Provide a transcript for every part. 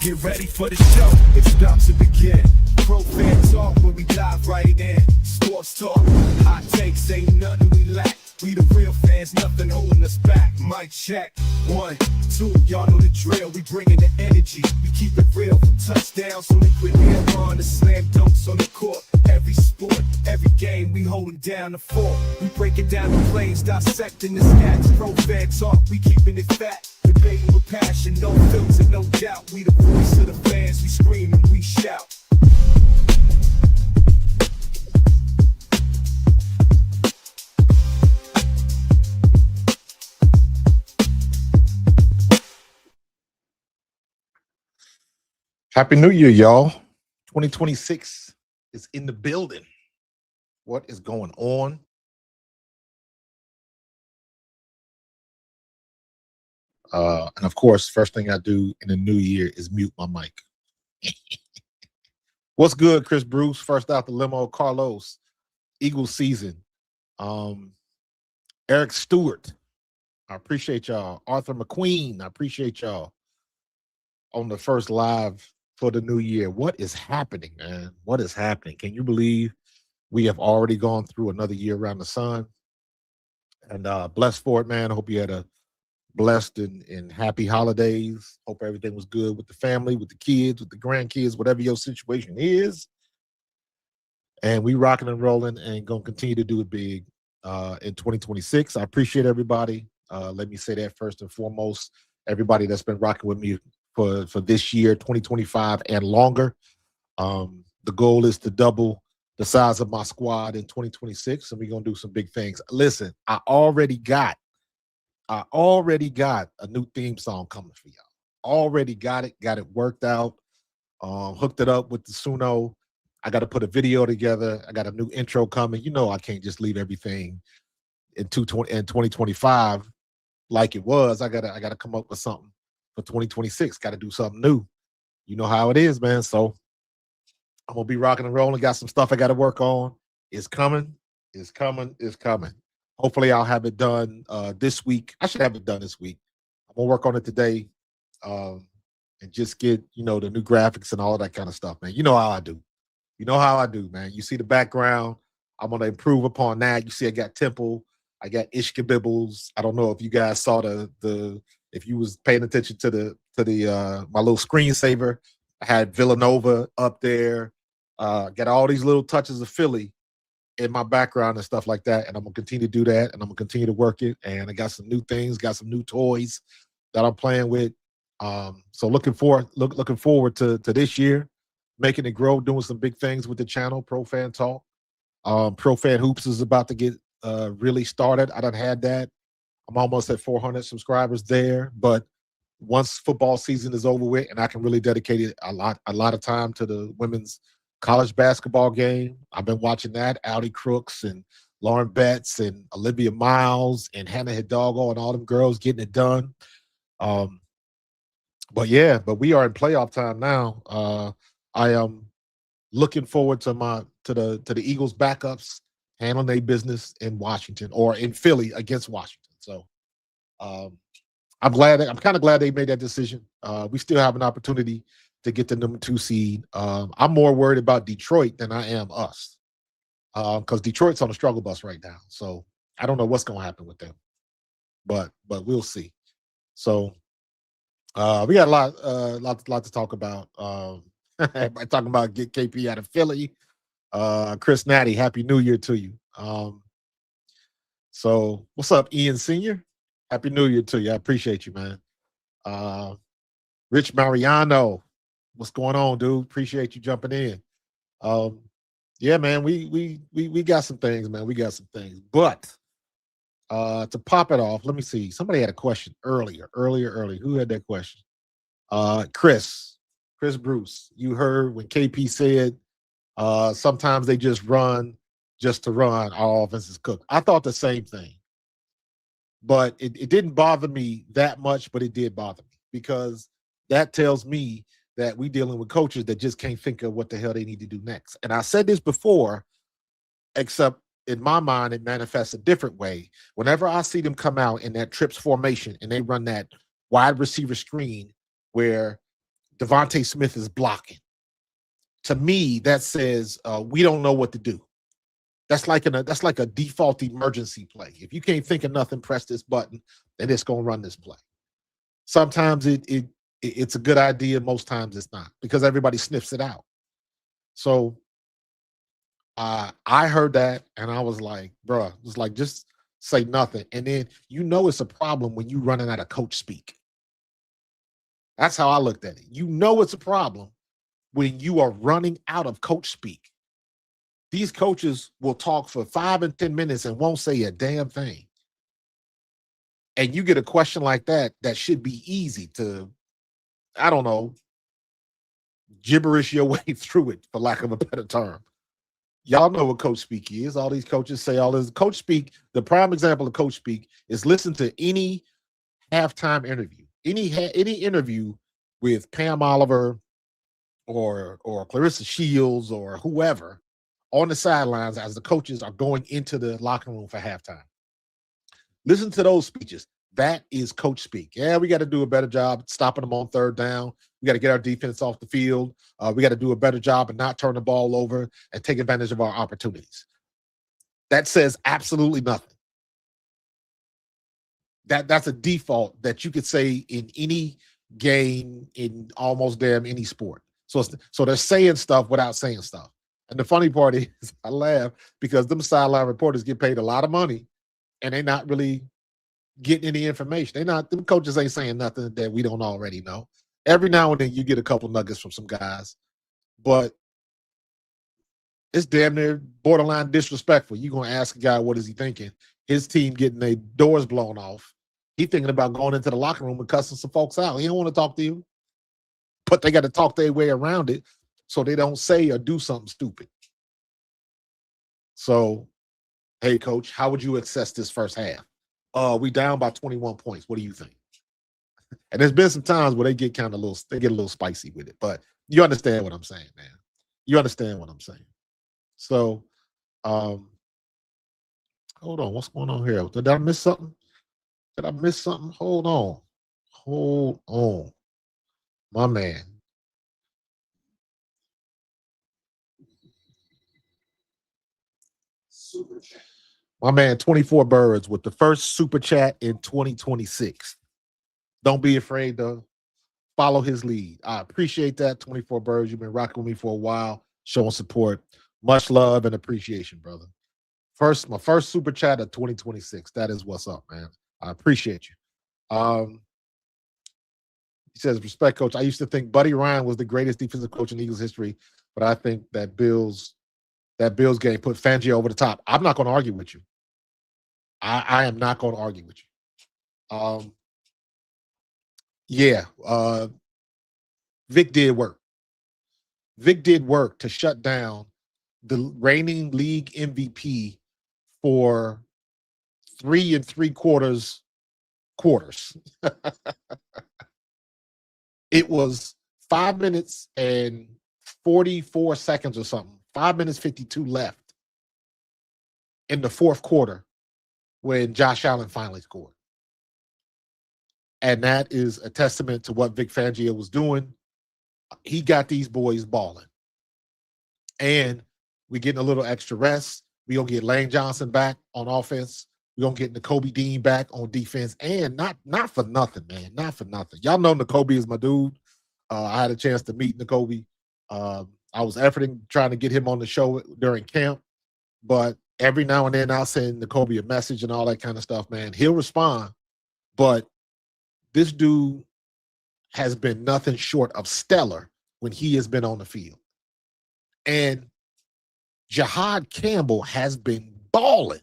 Get ready for the show, it's about to begin. Pro fan talk where we dive right in. Sports talk, hot takes, ain't nothing we lack. We the real fans, nothing holding us back. Mic check, 1, 2, y'all know the drill. We bringing the energy, we keep it real. From touchdowns on the quick air on the slam dunks on the court. Every sport, every game, we holding down the fort. We breaking down the plays, dissecting the stats. Pro fan talk, we keeping it fat. Debating with passion, no filter, no doubt. We the voice of the fans, we scream and we shout. Happy New Year, y'all. 2026 is in the building. What is going on? And of course, first thing I do in the new year is mute my mic. What's good, Chris Bruce? First out the limo, Carlos, Eagles season. Eric Stewart, I appreciate y'all. Arthur McQueen, I appreciate y'all on the first live for the new year. What is happening, man? What is happening? Can you believe we have already gone through another year around the sun? And blessed for it, man. I hope you had a blessed and happy holidays. Hope everything was good with the family, with the kids, with the grandkids, whatever your situation is. And we rocking and rolling and going to continue to do it big in 2026. I appreciate everybody. Let me say that first and foremost. Everybody that's been rocking with me for this year, 2025 and longer. The goal is to double the size of my squad in 2026, and we're going to do some big things. Listen, I already got a new theme song coming for y'all. Already got it worked out, hooked it up with the Suno. I got to put a video together. I got a new intro coming. You know I can't just leave everything in 2025 like it was. I gotta come up with something for 2026. Got to do something new. You know how it is, man. So I'm gonna be rocking and rolling. Got some stuff I got to work on. It's coming. It's coming. It's coming. Hopefully, I'll have it done this week. I should have it done this week. I'm gonna work on it today, and just get the new graphics and all of that kind of stuff, man. You know how I do. You know how I do, man. You see the background. I'm gonna improve upon that. You see, I got Temple. I got Ishka Bibbles. I don't know if you guys saw if you was paying attention to the my little screensaver. I had Villanova up there. Got all these little touches of Philly in my background and stuff like that, and I'm gonna continue to do that, and I'm gonna continue to work it. And I got some new things, got some new toys that I'm playing with. So looking forward to this year, making it grow, doing some big things with the channel, Pro Fan Talk. Pro Fan Hoops is about to get really started. I done had that. I'm almost at 400 subscribers there, but once football season is over with and I can really dedicate it a lot of time to the women's college basketball game. I've been watching that. Allie Crooks and Lauren Betts and Olivia Miles and Hannah Hidalgo and all them girls getting it done. But we are in playoff time now. I am looking forward to the Eagles backups handling their business in Washington or in Philly against Washington. So I'm kind of glad they made that decision. We still have an opportunity to get the number 2 seed. I'm more worried about Detroit than I am us, because Detroit's on the struggle bus right now. So I don't know what's going to happen with them, but we'll see. So we got a lot to talk about. Everybody talking about get KP out of Philly. Chris Natty, Happy New Year to you. So what's up, Ian Sr.? Happy New Year to you. I appreciate you, man. Rich Mariano, what's going on, dude? Appreciate you jumping in. Yeah, man, we got some things, man. We got some things. But to pop it off, let me see. Somebody had a question earlier. Who had that question? Chris Bruce. You heard when KP said sometimes they just run just to run. Our offense is cooked. I thought the same thing. But it didn't bother me that much, but it did bother me because that tells me that we're dealing with coaches that just can't think of what the hell they need to do next. And I said this before, except in my mind, it manifests a different way. Whenever I see them come out in that trips formation and they run that wide receiver screen where Devontae Smith is blocking. To me, that says we don't know what to do. That's like a default emergency play. If you can't think of nothing, press this button, and it's gonna run this play. Sometimes it's a good idea. Most times it's not because everybody sniffs it out. So I heard that and I was like, bruh, it's like just say nothing. And then it's a problem when you running out of coach speak. That's how I looked at it. It's a problem when you are running out of coach speak. These coaches will talk for 5 and 10 minutes and won't say a damn thing. And you get a question like that should be easy to, I don't know, gibberish your way through it, for lack of a better term. Y'all know what coach speak is. All these coaches say all this. Coach speak, the prime example of coach speak is listen to any halftime interview, any interview with Pam Oliver or Clarissa Shields or whoever on the sidelines as the coaches are going into the locker room for halftime. Listen to those speeches. That is coach speak. Yeah, we got to do a better job stopping them on third down. We got to get our defense off the field. We got to do a better job and not turn the ball over and take advantage of our opportunities. That says absolutely nothing. That's a default that you could say in any game in almost damn any sport. So they're saying stuff without saying stuff. And the funny part is I laugh because them sideline reporters get paid a lot of money and they're not really getting any information. Them coaches ain't saying nothing that we don't already know. Every now and then you get a couple nuggets from some guys, but it's damn near borderline disrespectful. You're going to ask a guy, what is he thinking? His team getting their doors blown off. He thinking about going into the locker room and cussing some folks out. He don't want to talk to you, but they got to talk their way around it so they don't say or do something stupid. So, hey, coach, how would you assess this first half? We down by 21 points. What do you think? And there's been some times where they get a little spicy with it, but you understand what I'm saying, man. You understand what I'm saying. So, hold on. What's going on here? Did I miss something? Hold on. My man. Super chat. My man, 24 Birds with the first super chat in 2026. Don't be afraid to follow his lead. I appreciate that, 24 Birds. You've been rocking with me for a while, showing support. Much love and appreciation, brother. My first super chat of 2026. That is what's up, man. I appreciate you. He says, respect, coach. I used to think Buddy Ryan was the greatest defensive coach in Eagles history, but I think that Bills game put Fangio over the top. I'm not going to argue with you. I am not going to argue with you. Vic did work. Vic did work to shut down the reigning league MVP for 3 3/4 quarters. It was 5 minutes and 44 seconds or something. 5 minutes 52 left in the fourth quarter when Josh Allen finally scored. And that is a testament to what Vic Fangio was doing. He got these boys balling. And we're getting a little extra rest. We're going to get Lane Johnson back on offense. We're going to get Nakobe Dean back on defense. And not for nothing, man. Not for nothing. Y'all know Nakobe is my dude. I had a chance to meet Nakobe. I was efforting trying to get him on the show during camp. But every now and then I'll send Nakobe a message and all that kind of stuff, man. He'll respond. But this dude has been nothing short of stellar when he has been on the field. And Jahad Campbell has been balling.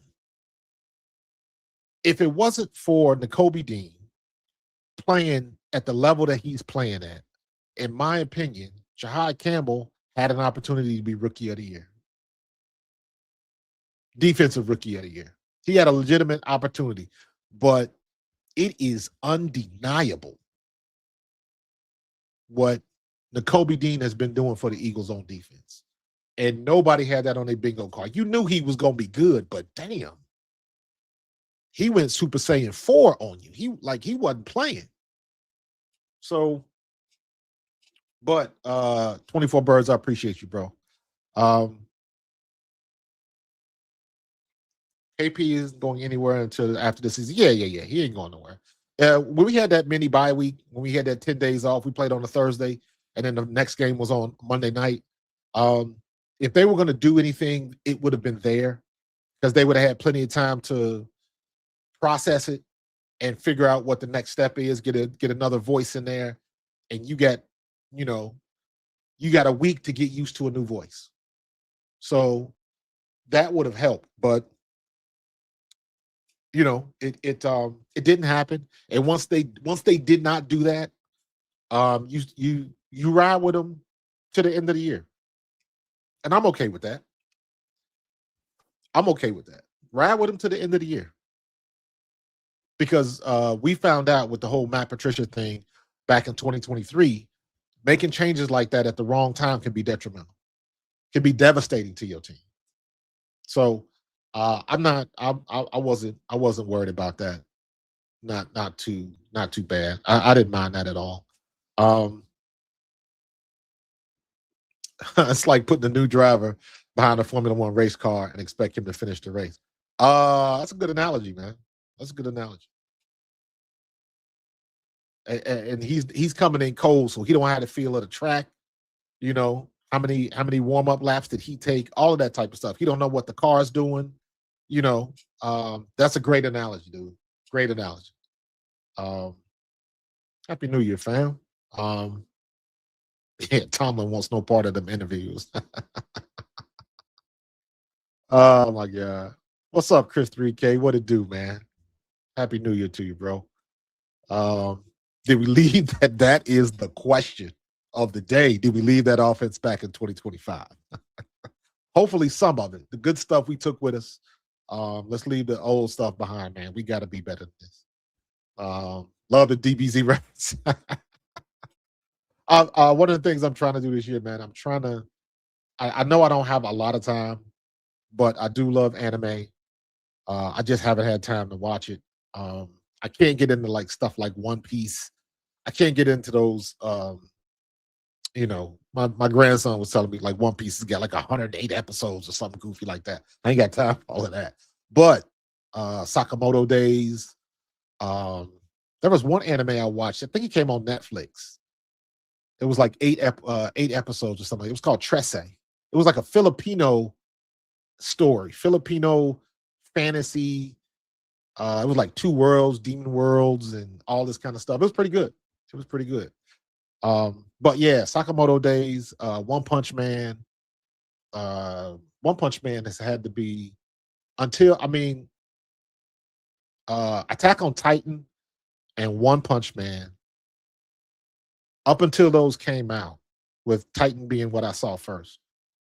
If it wasn't for Nakobe Dean playing at the level that he's playing at, in my opinion, Jahad Campbell had an opportunity to be Rookie of the Year. Defensive Rookie of the Year. He had a legitimate opportunity, but it is undeniable what Nakobe Dean has been doing for the Eagles on defense. And nobody had that on their bingo card. You knew he was going to be good, but damn. He went Super Saiyan 4 on you. He wasn't playing. So But 24 birds, I appreciate you, bro. Um, KP isn't going anywhere until after the season. Yeah. He ain't going nowhere. When we had that mini bye week, when we had that 10 days off, we played on a Thursday, and then the next game was on Monday night. Um, if they were going to do anything, it would have been there because they would have had plenty of time to process it and figure out what the next step is. Get another voice in there, and you know, you got a week to get used to a new voice. So that would have helped, but it didn't happen. And once they did not do that, you ride with them to the end of the year, and I'm okay with that. I'm okay with that. Ride with them to the end of the year because we found out with the whole Matt Patricia thing back in 2023, making changes like that at the wrong time can be detrimental, can be devastating to your team. So I'm not. I wasn't worried about that. Not too bad. I didn't mind that at all. Um, it's like putting a new driver behind a Formula One race car and expect him to finish the race. That's a good analogy, man. That's a good analogy. And he's coming in cold, so he don't have to feel of the track. How many warm up laps did he take? All of that type of stuff. He don't know what the car is doing. That's a great analogy, dude. Great analogy. Um, Happy New Year, fam. Um, yeah, Tomlin wants no part of them interviews. Oh my god. What's up, Chris 3K? What it do, man? Happy New Year to you, bro. Um, did we leave that is the question of the day. Did we leave that offense back in 2025? Hopefully some of it. The good stuff we took with us. Let's leave the old stuff behind, man. We gotta be better than this. Love the DBZ reference. One of the things I'm trying to do this year, man, I know I don't have a lot of time, but I do love anime. I just haven't had time to watch it. I can't get into like stuff like One Piece. I can't get into those. My grandson was telling me like One Piece has got like 108 episodes or something goofy like that. I ain't got time for all of that. But Sakamoto Days. There was one anime I watched. I think it came on Netflix. It was like eight episodes or something. It was called Trese. It was like a Filipino story, Filipino fantasy. It was like two worlds, demon worlds, and all this kind of stuff. It was pretty good. It was pretty good. But yeah, Sakamoto Days, One Punch Man. One Punch Man has had to be Attack on Titan and One Punch Man. Up until those came out, with Titan being what I saw first,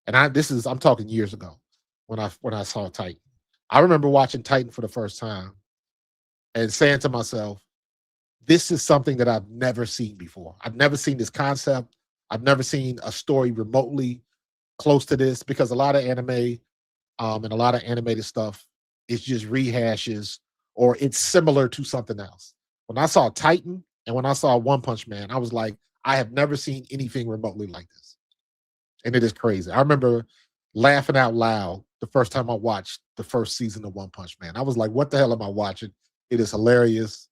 and I'm talking years ago when I saw Titan. I remember watching Titan for the first time and saying to myself, this is something that I've never seen before. I've never seen this concept. I've never seen a story remotely close to this because a lot of anime and a lot of animated stuff is just rehashes or it's similar to something else. When I saw Titan and when I saw One Punch Man, I was like, I have never seen anything remotely like this. And it is crazy. I remember laughing out loud the first time I watched the first season of One Punch Man. I was like, what the hell am I watching? It is hilarious.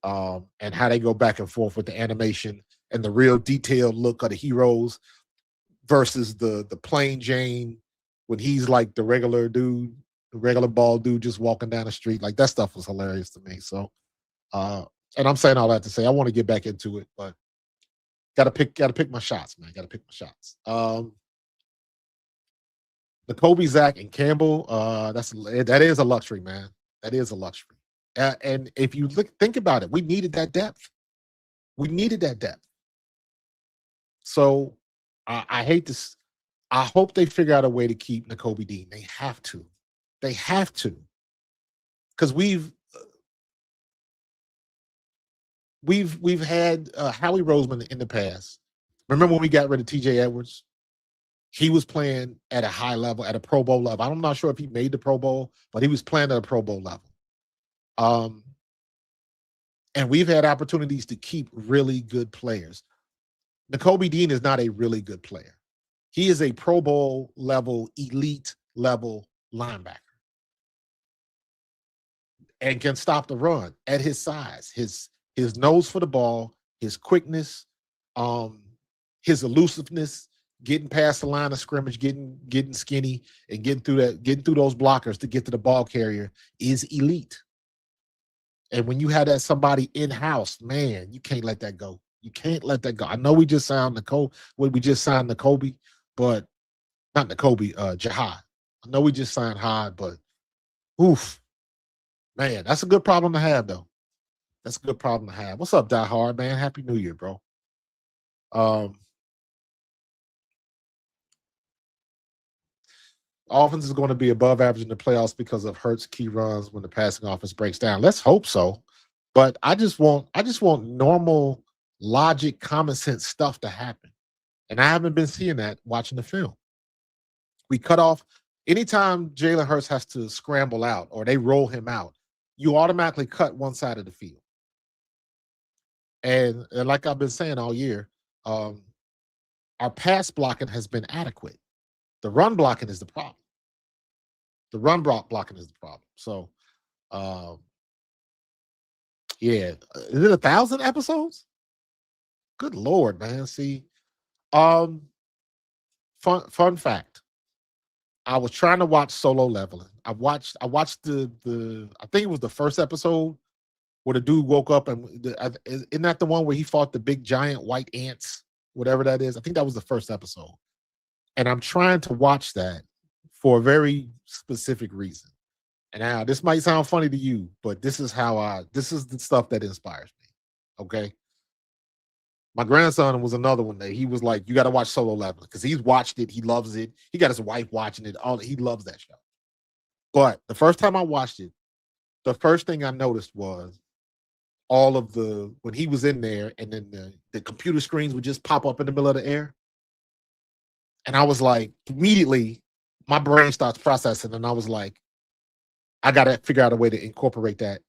And how they go back and forth with the animation and the real detailed look of the heroes versus the plain Jane when he's like the regular dude, the regular bald dude just walking down the street. Like that stuff was hilarious to me. So and I'm saying all that to say I want to get back into it, but gotta pick my shots, man. Gotta pick my shots. The Kobe, Zach, and Campbell, that is a luxury, man. That is a luxury. And if you think about it, we needed that depth. We needed that depth. So I hate this. I hope they figure out a way to keep Nakobe Dean. They have to. They have to. Because we've had Howie Roseman in the past. Remember when we got rid of TJ Edwards? He was playing at a high level, at a Pro Bowl level. I'm not sure if he made the Pro Bowl, but he was playing at a Pro Bowl level. And we've had opportunities to keep really good players. Nakobe Dean is not a really good player. He is a Pro Bowl level, elite level linebacker and can stop the run at his size, his nose for the ball, his quickness, um, his elusiveness, getting past the line of scrimmage, getting skinny, and getting through those blockers to get to the ball carrier is elite. And when you have that somebody in house, man, you can't let that go. You can't let that go. I know we just signed Nicole. We just signed Nakobe, but not Nakobe, Jihad. I know we just signed Hyde, but oof, man, that's a good problem to have, though. That's a good problem to have. What's up, Die Hard, man? Happy New Year, bro. Um, Offense is going to be above average in the playoffs because of Hurts key runs when the passing offense breaks down. Let's hope so. But I just want normal logic, common sense stuff to happen. And I haven't been seeing that watching the film. We cut off anytime Jalen Hurts has to scramble out or they roll him out, you automatically cut one side of the field. And like I've been saying all year, our pass blocking has been adequate. The run blocking is the problem. The run blocking is the problem. So, yeah, is it 1,000 episodes? Good Lord, man. See, fun fact. I was trying to watch Solo Leveling. I watched the I think it was the first episode where the dude woke up and isn't that the one where he fought the big giant white ants, whatever that is? I think that was the first episode. And I'm trying to watch that for a very specific reason. And now this might sound funny to you, but this is the stuff that inspires me. Okay. My grandson was another one that he was like, you got to watch Solo Leveling because he's watched it. He loves it. He got his wife watching it. He loves that show. But the first time I watched it, the first thing I noticed was all of when he was in there and then the computer screens would just pop up in the middle of the air. And I was like, immediately my brain starts processing. And I was like, I got to figure out a way to incorporate that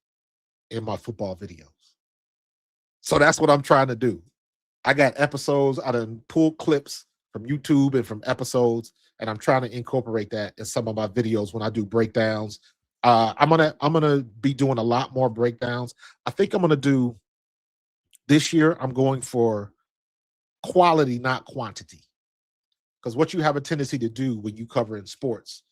in my football videos. So that's what I'm trying to do. I got episodes. I done pulled clips from YouTube and from episodes, and I'm trying to incorporate that in some of my videos when I do breakdowns. I'm gonna be doing a lot more breakdowns. I think I'm gonna do this year. I'm going for quality, not quantity, because what you have a tendency to do when you cover in sports,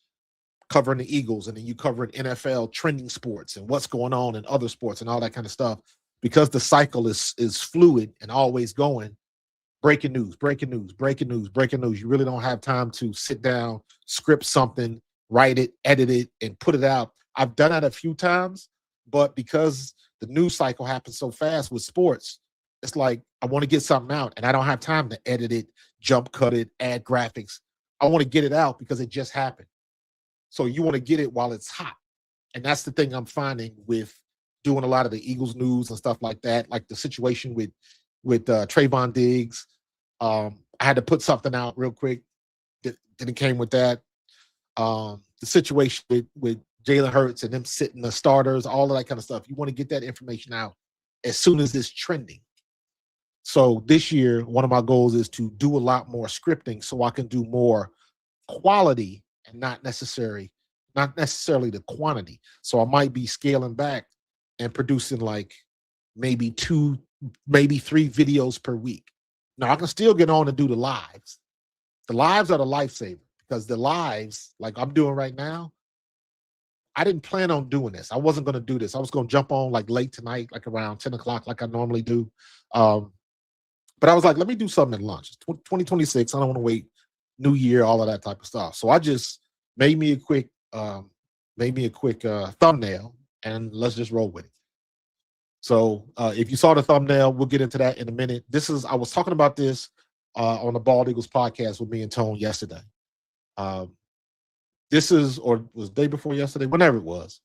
covering the Eagles, and then you covering NFL trending sports and what's going on in other sports and all that kind of stuff. Because the cycle is fluid and always going, breaking news. You really don't have time to sit down, script something, write it, edit it, and put it out. I've done that a few times, but because the news cycle happens so fast with sports, it's like I want to get something out and I don't have time to edit it, jump cut it, add graphics. I want to get it out because it just happened. So you want to get it while it's hot. And that's the thing I'm finding with doing a lot of the Eagles news and stuff like that, like the situation with Trayvon Diggs. I had to put something out real quick. Then it came with that. The situation with Jalen Hurts and them sitting the starters, all of that kind of stuff. You want to get that information out as soon as it's trending. So this year, one of my goals is to do a lot more scripting so I can do more quality and not necessarily the quantity. So I might be scaling back and producing like maybe 2, maybe 3 videos per week. Now I can still get on and do the lives. The lives are the lifesaver because the lives, like I'm doing right now, I didn't plan on doing this. I wasn't going to do this. I was going to jump on like late tonight, like around 10 o'clock, like I normally do. But I was like, let me do something at lunch. It's 2026. I don't want to wait. New year, all of that type of stuff. So I just made me a quick thumbnail and let's just roll with it. So if you saw the thumbnail, we'll get into that in a minute. I was talking about this on the Bald Eagles podcast with me and Tone yesterday. This is, or was the day before yesterday, whenever it was.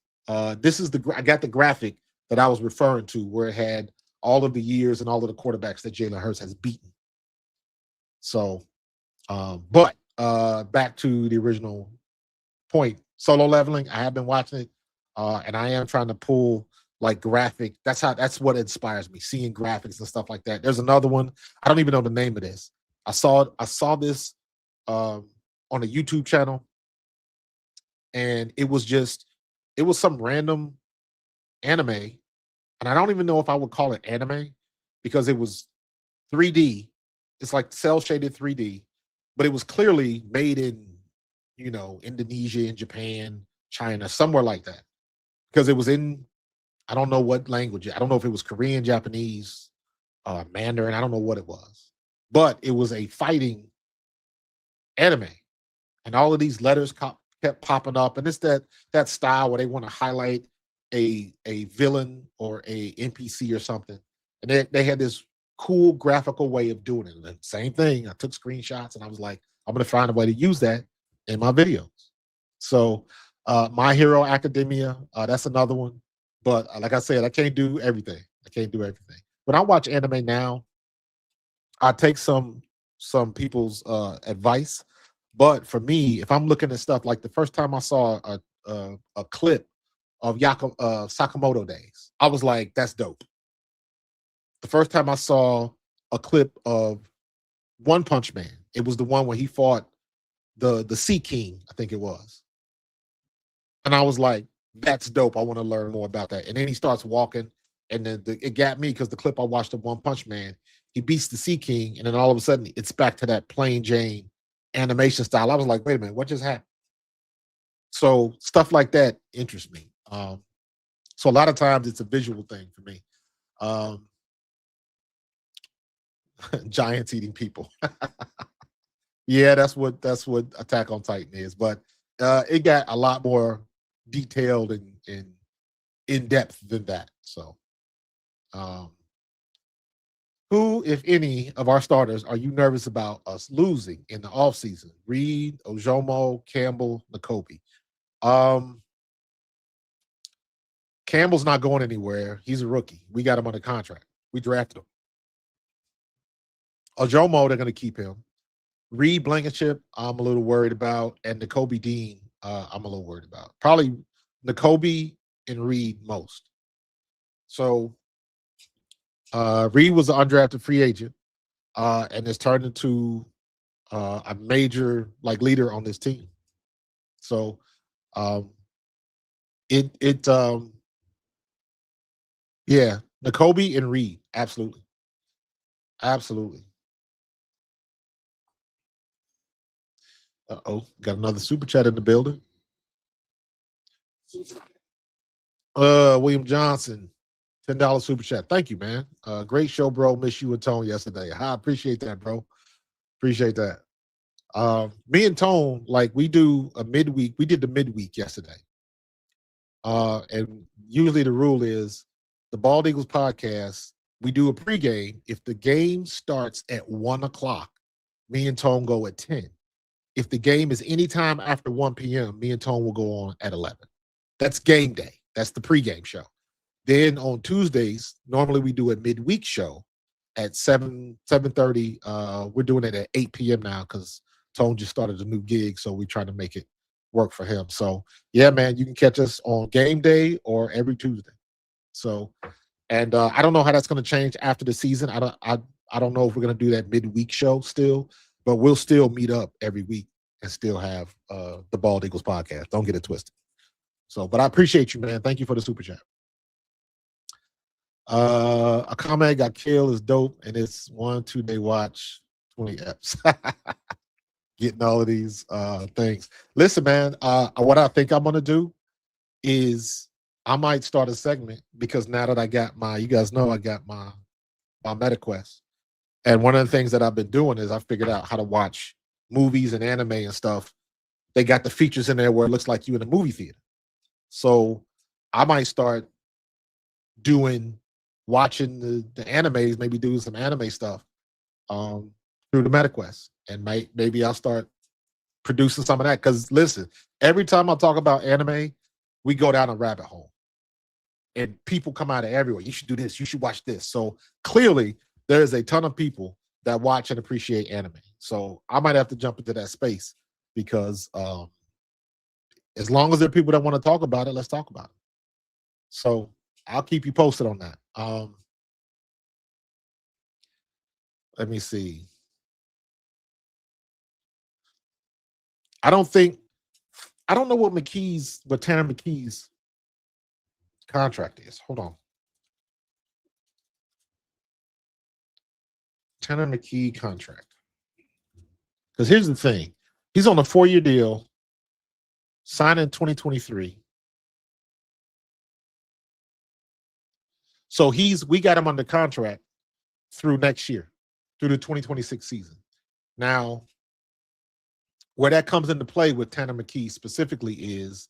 This is I got the graphic that I was referring to where it had all of the years and all of the quarterbacks that Jalen Hurts has beaten. So, but back to the original point, Solo Leveling. I have been watching it, and I am trying to pull like graphic. That's what inspires me, seeing graphics and stuff like that. There's another one. I don't even know the name of this. I saw this um on a YouTube channel, and it was some random anime, and I don't even know if I would call it anime because it was 3D. It's like cell shaded 3D, but it was clearly made in, Indonesia and Japan, China, somewhere like that. Because it was in, I don't know what language. I don't know if it was Korean, Japanese, Mandarin. I don't know what it was, but it was a fighting anime, and all of these letters kept popping up, and it's that style where they want to highlight a villain or a NPC or something, and they had this cool graphical way of doing it. And same thing, I took screenshots, and I was like, I'm gonna find a way to use that in my videos. So, My Hero Academia, that's another one. But like I said, I can't do everything. I can't do everything. When I watch anime now, I take some people's advice, but for me, if I'm looking at stuff like the first time I saw a clip of Sakamoto Days, I was like, "That's dope." The first time I saw a clip of One Punch Man, it was the one where he fought the Sea King, I think it was, and I was like, "That's dope. I want to learn more about that." And then he starts walking, and then it got me because the clip I watched of One Punch Man, he beats the Sea King, and then all of a sudden it's back to that plain Jane animation style. I was like, "Wait a minute, what just happened?" So stuff like that interests me. So a lot of times it's a visual thing for me. Um, Giants eating people. Yeah, that's what Attack on Titan is, but it got a lot more detailed and in depth than that. So, um, who, if any, of our starters are you nervous about us losing in the offseason? Reed, Ojomo, Campbell, Nakobe. Um, Campbell's not going anywhere. He's a rookie. We got him under contract. We drafted him. Ojomo, they're going to keep him. Reed Blankenship, I'm a little worried about, and Nakobe Dean, I'm a little worried about. Probably Nakobe and Reed most. So Reed was an undrafted free agent, and has turned into a major leader on this team. So um, it yeah, Nakobe and Reed, absolutely, absolutely. Got another super chat in the building. William Johnson, $10 super chat. Thank you, man. Great show, bro. Miss you and Tone yesterday. I appreciate that, bro. Appreciate that. Me and Tone, we do a midweek. We did the midweek yesterday. And usually the rule is the Bald Eagles podcast, we do a pregame. If the game starts at 1 o'clock, me and Tone go at 10. If the game is anytime after 1 p.m., me and Tone will go on at 11. That's game day. That's the pregame show. Then on Tuesdays, normally we do a midweek show at 7:30. We're doing it at 8 p.m. now because Tone just started a new gig, so we're trying to make it work for him. So yeah, man, you can catch us on game day or every Tuesday. So, and I don't know how that's going to change after the season. I don't know if we're going to do that midweek show still, but we'll still meet up every week and still have the Bald Eagles podcast. Don't get it twisted. So, but I appreciate you, man. Thank you for the super chat. A comment got killed is dope, and it's 1-2 day watch 20 eps. Getting all of these things. Listen, man, what I think I'm gonna do is I might start a segment because now that I got you guys know I got my MetaQuest. And one of the things that I've been doing is I figured out how to watch movies and anime and stuff. They got the features in there where it looks like you in a movie theater. So I might start watching the animes, maybe doing some anime stuff through the MetaQuest. And maybe I'll start producing some of that. Because listen, every time I talk about anime, we go down a rabbit hole. And people come out of everywhere. You should do this. You should watch this. So clearly, there's a ton of people that watch and appreciate anime. So I might have to jump into that space because as long as there are people that want to talk about it, let's talk about it. So I'll keep you posted on that. Let me see. I don't think I don't know what Tanner McKee's contract is. Hold on. Tanner McKee contract. Because here's the thing. He's on a 4-year deal, signed in 2023. So we got him under contract through next year, through the 2026 season. Now, where that comes into play with Tanner McKee specifically is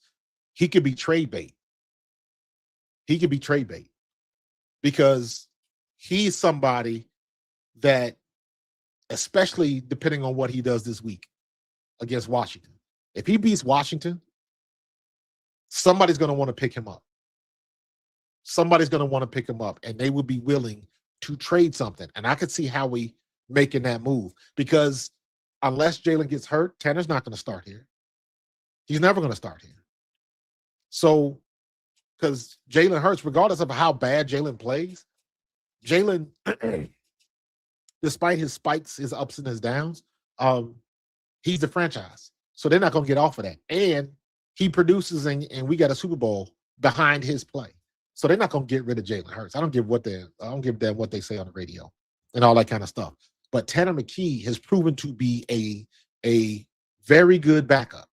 he could be trade bait. He could be trade bait because he's somebody that, especially depending on what he does this week against Washington, if he beats Washington, somebody's going to want to pick him up. Somebody's going to want to pick him up, and they will be willing to trade something. And I could see Howie making that move because unless Jalen gets hurt, Tanner's not going to start here. He's never going to start here. So, because Jalen Hurts, regardless of how bad Jalen plays, Jalen, despite his spikes, his ups and his downs, he's the franchise. So they're not going to get off of that. And he produces, and we got a Super Bowl behind his play. So they're not going to get rid of Jalen Hurts. I don't give them what they say on the radio and all that kind of stuff. But Tanner McKee has proven to be a very good backup.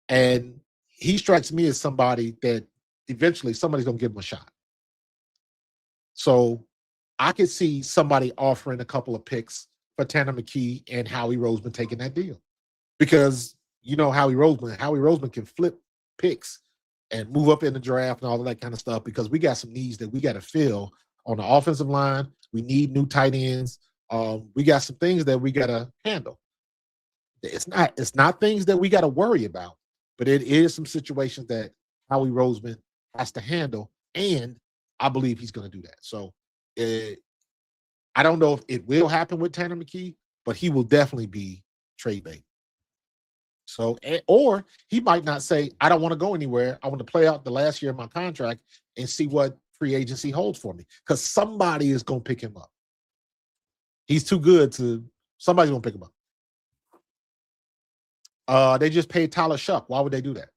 And he strikes me as somebody that eventually somebody's going to give him a shot. So I could see somebody offering a couple of picks for Tanner McKee and Howie Roseman taking that deal. Because you know Howie Roseman can flip picks and move up in the draft and all of that kind of stuff because we got some needs that we got to fill on the offensive line. We need new tight ends. We got some things that we got to handle. It's not things that we got to worry about, but it is some situations that Howie Roseman has to handle, and I believe he's going to do that. So I don't know if it will happen with Tanner McKee, but he will definitely be trade bait. So, or he might not say, I don't want to go anywhere. I want to play out the last year of my contract and see what free agency holds for me. Because somebody is going to pick him up. He's too good somebody's going to pick him up. They just paid Tyler Shuck. Why would they do that?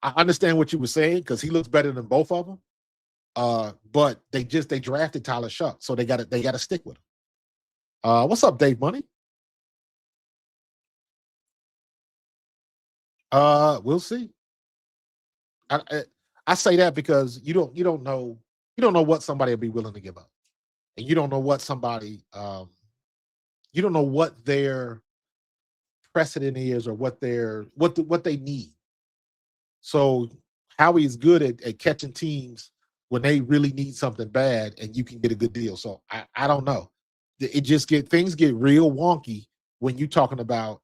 I understand what you were saying because he looks better than both of them. But they drafted Tyler Shuck, so they got to stick with him. What's up, Dave Money? We'll see. I say that because you don't know what somebody will be willing to give up, and you don't know what somebody you don't know what their precedent is or what they need. So Howie's good at catching teams when they really need something bad, and you can get a good deal. So I don't know. Things get real wonky when you're talking about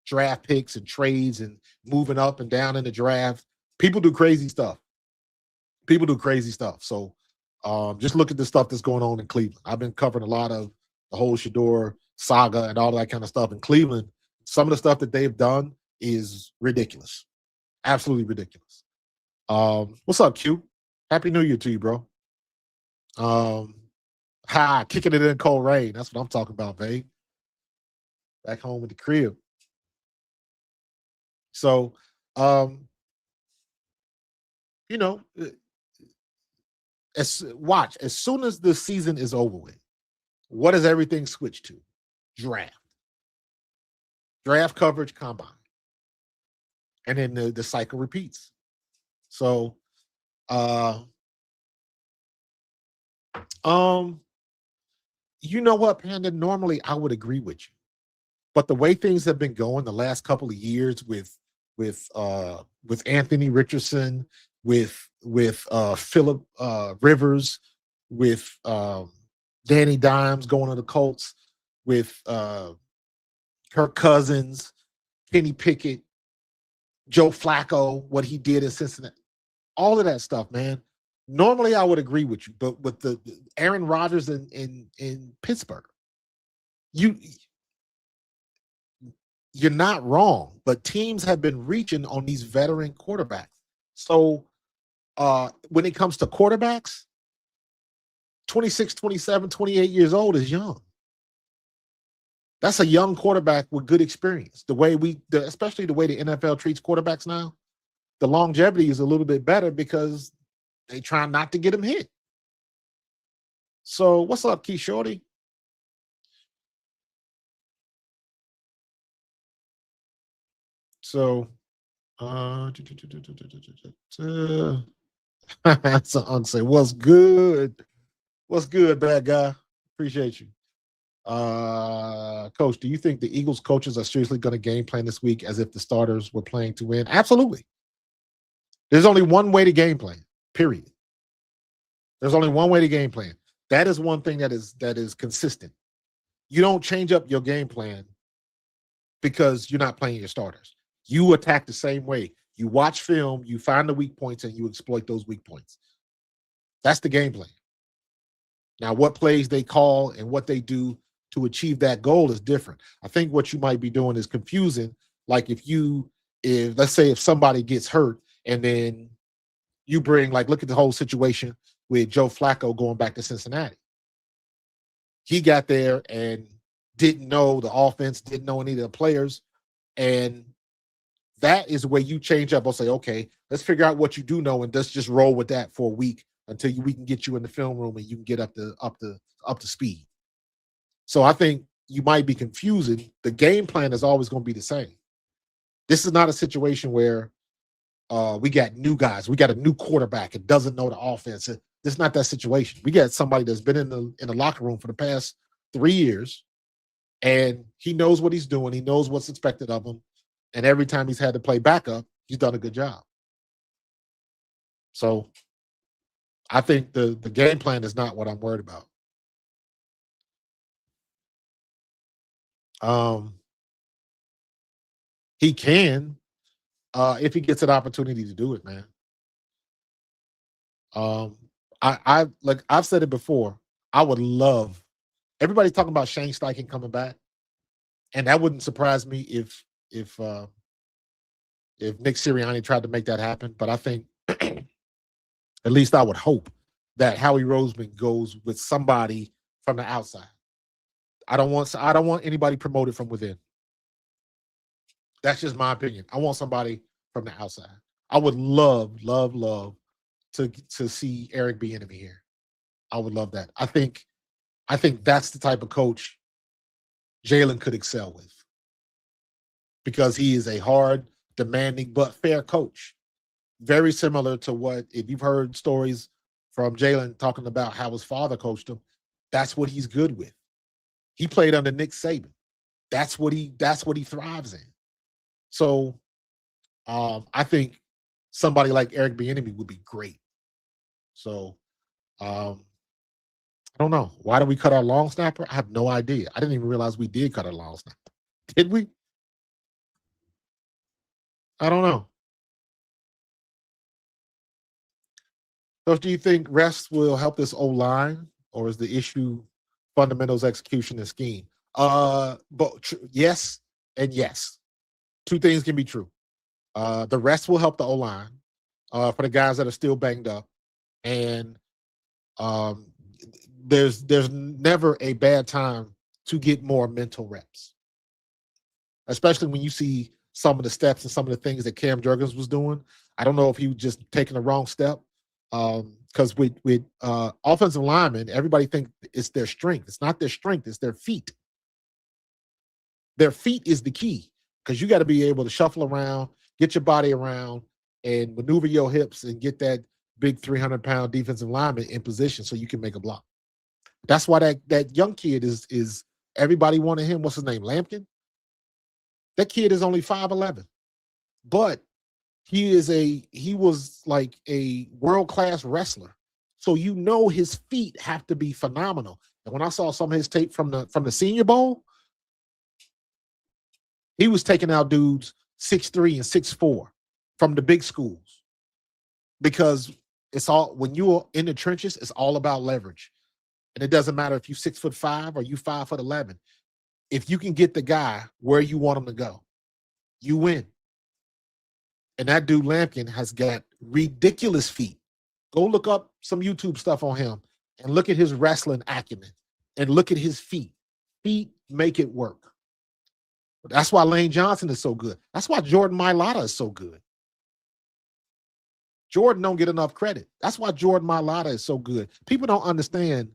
draft picks and trades and moving up and down in the draft. People do crazy stuff. So just look at the stuff that's going on in Cleveland. I've been covering a lot of the whole Shador saga and all that kind of stuff in Cleveland. Some of the stuff that they've done is ridiculous. Absolutely ridiculous. What's up, Q? Happy New Year to you, bro. Kicking it in cold rain. That's what I'm talking about, babe. Back home with the crib. So, as soon as the season is over with, what does everything switch to? Draft coverage, combine, and then the cycle repeats. So, you know what, Panda? Normally, I would agree with you, but the way things have been going the last couple of years with Anthony Richardson, with Phillip Rivers, with Danny Dimes going to the Colts, with Kirk Cousins, Kenny Pickett, Joe Flacco, what he did in Cincinnati, all of that stuff, man. Normally, I would agree with you, but with the Aaron Rodgers in Pittsburgh, you're not wrong. But teams have been reaching on these veteran quarterbacks. So when it comes to quarterbacks, 26, 27, 28 years old is young. That's a young quarterback with good experience. Especially the way the NFL treats quarterbacks now, the longevity is a little bit better because they try not to get him hit. So what's up, Key Shorty? So that's an unsay. What's good? What's good, bad guy? Appreciate you. Coach, do you think the Eagles coaches are seriously going to game plan this week as if the starters were playing to win? Absolutely. There's only one way to game plan, period. There's only one way to game plan. That is one thing that is consistent. You don't change up your game plan because you're not playing your starters. You attack the same way. You watch film, you find the weak points, and you exploit those weak points. That's the game plan. Now, what plays they call and what they do to achieve that goal is different. I think what you might be doing is confusing. Like if let's say if somebody gets hurt and then you bring, like, look at the whole situation with Joe Flacco going back to Cincinnati. He got there and didn't know the offense, didn't know any of the players. And that is where you change up. I'll say, okay, let's figure out what you do know and let's just roll with that for a week until we can get you in the film room and you can get up to speed. So I think you might be confusing. The game plan is always going to be the same. This is not a situation where we got new guys. We got a new quarterback and doesn't know the offense. This is not that situation. We got somebody that's been in the locker room for the past 3 years, and he knows what he's doing. He knows what's expected of him. And every time he's had to play backup, he's done a good job. So I think the game plan is not what I'm worried about. He can, if he gets an opportunity to do it, man. I've said it before. I would love, everybody's talking about Shane Steichen coming back, and that wouldn't surprise me if Nick Sirianni tried to make that happen. But I think, at least I would hope, that Howie Roseman goes with somebody from the outside. I don't want anybody promoted from within. That's just my opinion. I want somebody from the outside. I would love to see Eric Bieniemy here. I would love that. I think that's the type of coach Jalen could excel with, because he is a hard, demanding, but fair coach. Very similar to what, if you've heard stories from Jalen talking about how his father coached him, that's what he's good with. He played under Nick Saban. That's what he thrives in. So I think somebody like Eric Bieniemy would be great. So I don't know. Why did we cut our long snapper? I have no idea. I didn't even realize we did cut our long snapper. Did we? I don't know. So do you think rest will help this O-line, or is the issue fundamentals, execution, and scheme? Yes and yes. Two things can be true. The rest will help the O-line for the guys that are still banged up. And there's never a bad time to get more mental reps, especially when you see some of the steps and some of the things that Cam Jurgens was doing. I don't know if he was just taking the wrong step, because with offensive linemen, everybody thinks it's their strength. It's not their strength. It's their feet. Their feet is the key, because you got to be able to shuffle around, get your body around, and maneuver your hips and get that big 300-pound defensive lineman in position so you can make a block. That's why that young kid is everybody wanted him. What's his name? Lampkin? That kid is only 5'11", but he was like a world-class wrestler. So you know his feet have to be phenomenal. And when I saw some of his tape from the Senior Bowl, he was taking out dudes 6'3" and 6'4" from the big schools, because it's all, when you're in the trenches, it's all about leverage. And it doesn't matter if you're 6'5" or you 5'11". If you can get the guy where you want him to go, you win. And that dude Lampkin has got ridiculous feet. Go look up some YouTube stuff on him and look at his wrestling acumen and look at his feet. Feet make it work. That's why Lane Johnson is so good. That's why Jordan Mailata is so good. Jordan don't get enough credit. That's why Jordan Mailata is so good. People don't understand,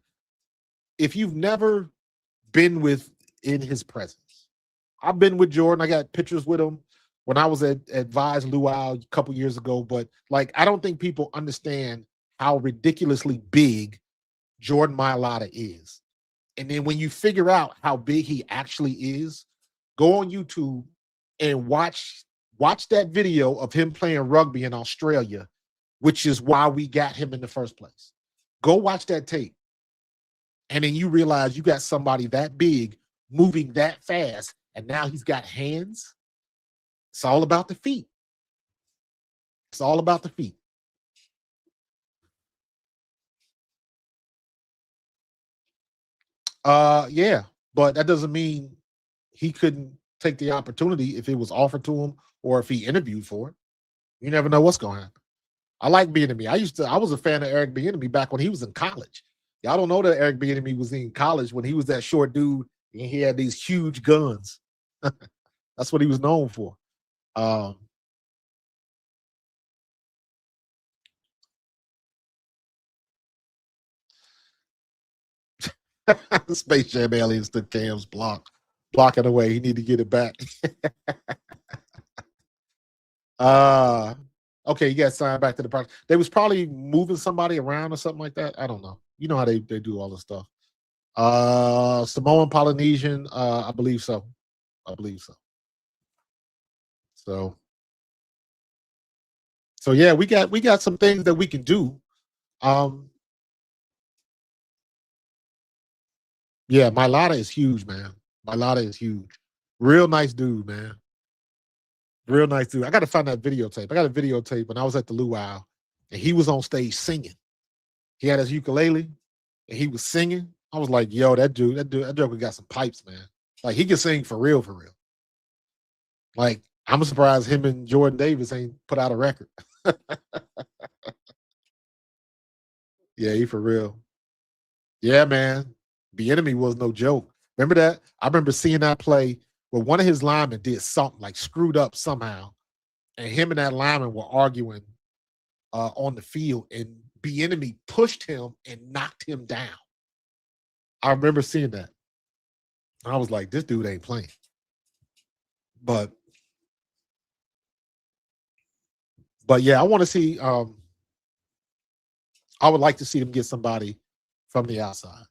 if you've never been in his presence. I've been with Jordan. I got pictures with him when I was at Vise Luau a couple years ago. But like, I don't think people understand how ridiculously big Jordan Mailata is. And then when you figure out how big he actually is, go on YouTube and watch that video of him playing rugby in Australia, which is why we got him in the first place. Go watch that tape. And then you realize you got somebody that big moving that fast, and now he's got hands. It's all about the feet. It's all about the feet. Yeah, but that doesn't mean he couldn't take the opportunity if it was offered to him or if he interviewed for it. You never know what's going to happen. I like Bieniemy. I was a fan of Eric Bieniemy back when he was in college. Y'all don't know that Eric Bieniemy was in college when he was that short dude and he had these huge guns. That's what he was known for. Space Jam aliens took Cam's blocking away. He need to get it back. Okay, you got signed back to the project. They was probably moving somebody around or something like that. I don't know. You know how they do all this stuff. Samoan Polynesian, I believe so. So yeah, we got some things that we can do. Yeah, Mailata is huge, man. Mailata is huge. Real nice dude, man. Real nice dude. I got to find that videotape. I got a videotape when I was at the Luau, and he was on stage singing. He had his ukulele, and he was singing. I was like, yo, that joker got some pipes, man. Like, he can sing for real, for real. Like, I'm surprised him and Jordan Davis ain't put out a record. Yeah, he for real. Yeah, man. Bieniemy was no joke. Remember that? I remember seeing that play where one of his linemen did something, like screwed up somehow, and him and that lineman were arguing on the field, and Bieniemy pushed him and knocked him down. I remember seeing that. I was like, this dude ain't playing. But yeah, I want to see. I would like to see them get somebody from the outside.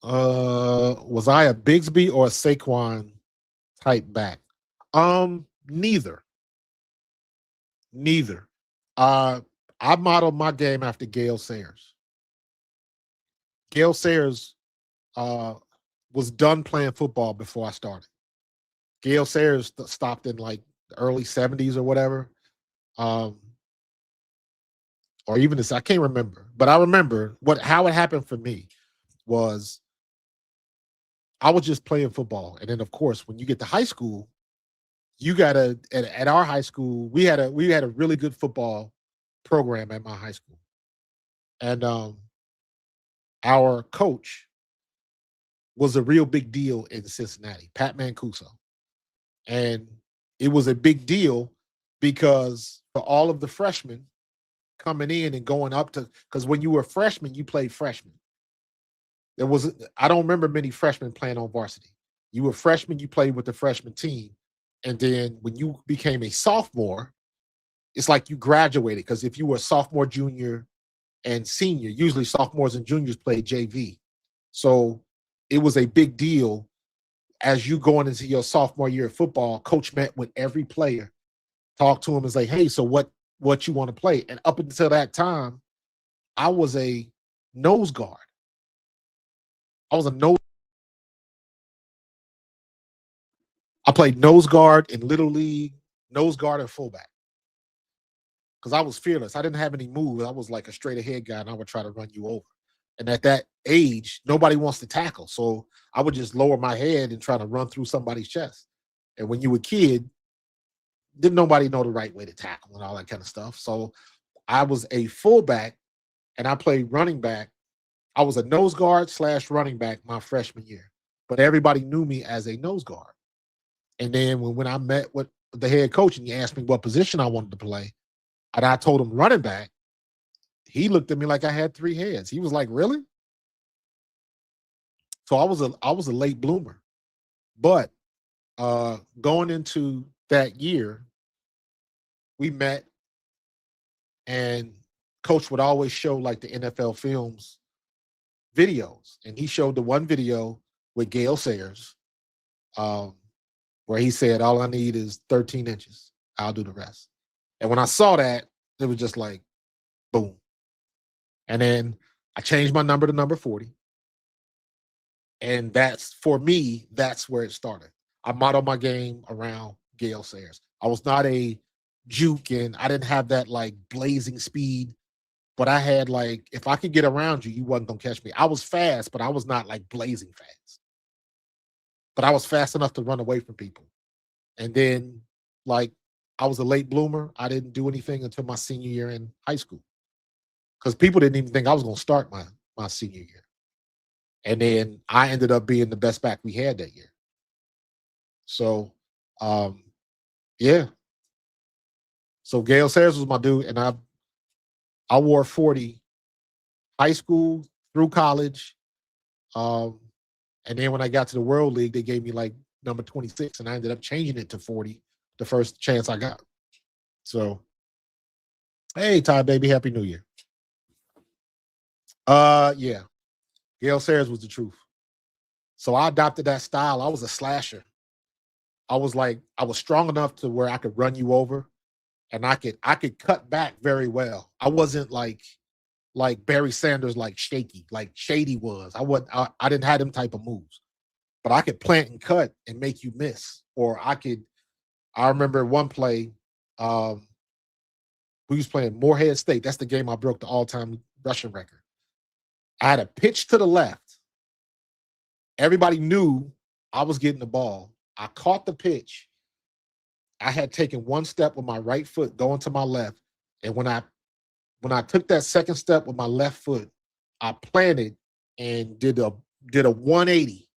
Was I a Bigsby or a Saquon type back? Neither. I modeled my game after Gale Sayers. Gale Sayers was done playing football before I started. Gale Sayers stopped in like the early 70s or whatever. Or even this, I can't remember. But I remember how it happened for me was I was just playing football. And then, of course, when you get to high school, you gotta at our high school, we had a really good football program at my high school. And our coach was a real big deal in Cincinnati, Pat Mancuso. And it was a big deal because for all of the freshmen coming in and going up to, because when you were a freshman, you played freshman. I don't remember many freshmen playing on varsity. You were freshman, you played with the freshman team. And then when you became a sophomore, it's like you graduated, because if you were a sophomore, junior, and senior, usually sophomores and juniors played JV. So it was a big deal as you going into your sophomore year of football. Coach met with every player, talked to him and say, hey, so what you want to play? And up until that time, I was a nose guard. I played nose guard in Little League, nose guard and fullback. Because I was fearless. I didn't have any moves. I was like a straight ahead guy, and I would try to run you over. And at that age, nobody wants to tackle. So I would just lower my head and try to run through somebody's chest. And when you were a kid, didn't nobody know the right way to tackle and all that kind of stuff. So I was a fullback and I played running back. I was a nose guard / running back my freshman year, but everybody knew me as a nose guard. And then when I met with the head coach and he asked me what position I wanted to play, and I told him running back, he looked at me like I had 3 heads. He was like, "Really?" So I was a late bloomer. But going into that year, we met and coach would always show like the NFL films videos. And he showed the one video with Gale Sayers, um, where he said, "All I need is 13 inches. I'll do the rest." And when I saw that, it was just like, boom. And then I changed my number to number 40. And that's, for me, that's where it started. I modeled my game around Gale Sayers. I was not a juke and I didn't have that like blazing speed, but I had like, if I could get around you, you wasn't going to catch me. I was fast, but I was not like blazing fast. But I was fast enough to run away from people. And then, like, I was a late bloomer. I didn't do anything until my senior year in high school because people didn't even think I was going to start my senior year. And then I ended up being the best back we had that year. So, yeah. So Gale Sayers was my dude, and I wore 40 high school through college. And then when I got to the World League, they gave me like number 26, and I ended up changing it to 40 the first chance I got. So, hey, Ty, baby, Happy New Year. Yeah. Gale Sayers was the truth. So I adopted that style. I was a slasher. I was strong enough to where I could run you over and I could cut back very well. I wasn't like Barry Sanders, like shaky, like Shady was. I didn't have them type of moves. But I could plant and cut and make you miss. Or I remember one play, we was playing Morehead State. That's the game I broke the all-time rushing record. I had a pitch to the left. Everybody knew I was getting the ball. I caught the pitch. I had taken one step with my right foot going to my left. And when I took that second step with my left foot, I planted and did a 180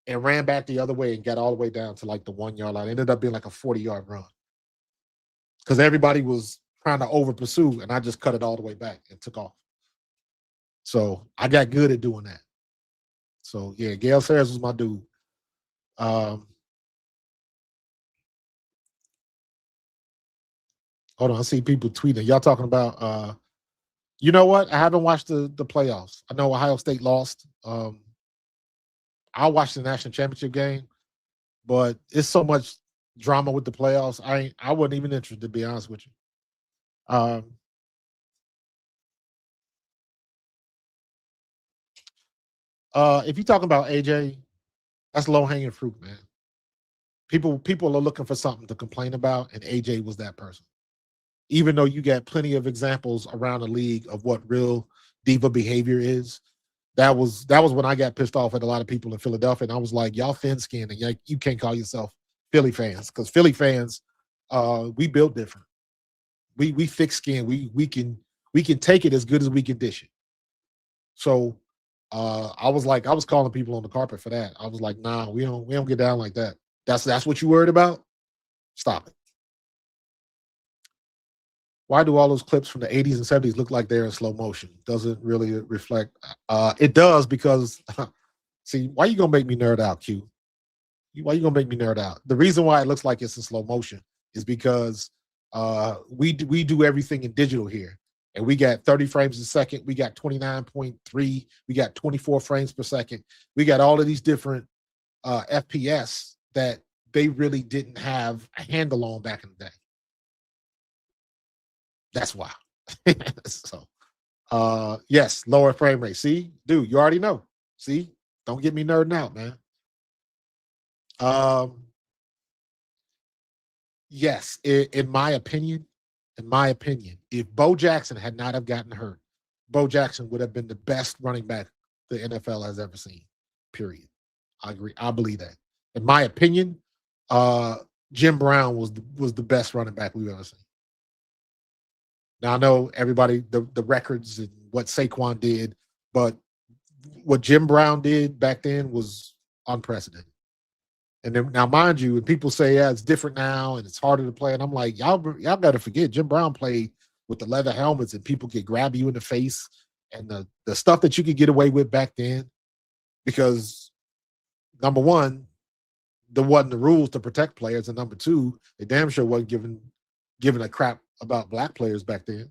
and ran back the other way and got all the way down to like the 1 yard line. It ended up being like a 40-yard run because everybody was trying to over pursue, and I just cut it all the way back and took off. So I got good at doing that. So yeah, Gale Sayers was my dude. Hold on, I see people tweeting. Y'all talking about you know what? I haven't watched the playoffs. I know Ohio State lost. I watched the national championship game, but it's so much drama with the playoffs. I wasn't even interested, to be honest with you. If you're talking about AJ, that's low hanging fruit, man. People are looking for something to complain about, and AJ was that person. Even though you got plenty of examples around the league of what real diva behavior is, that was when I got pissed off at a lot of people in Philadelphia, and I was like, y'all thin skinned, and you can't call yourself Philly fans, because Philly fans, we built different. We thick skinned. We can take it as good as we can dish it. So I was calling people on the carpet for that. I was like, nah, we don't get down like that. That's what you worried about? Stop it. Why do all those clips from the 80s and 70s look like they're in slow motion? Doesn't really reflect. It does because, see, why you gonna make me nerd out, Q? Why you gonna make me nerd out? The reason why it looks like it's in slow motion is because we do everything in digital here, and we got 30 frames a second. We got 29.3. We got 24 frames per second. We got all of these different FPS that they really didn't have a handle on back in the day. That's why. So, yes, lower frame rate. See, dude, you already know. See, don't get me nerding out, man. Yes, in my opinion, if Bo Jackson had not have gotten hurt, Bo Jackson would have been the best running back the NFL has ever seen. Period. I agree. I believe that. In my opinion, Jim Brown was the best running back we've ever seen. Now I know everybody the records and what Saquon did, but what Jim Brown did back then was unprecedented. And then now, mind you, when people say, yeah, it's different now and it's harder to play, and I'm like, y'all got to forget, Jim Brown played with the leather helmets and people could grab you in the face and the stuff that you could get away with back then, because number one, there wasn't the rules to protect players, and number two, they damn sure wasn't giving a crap about black players back then.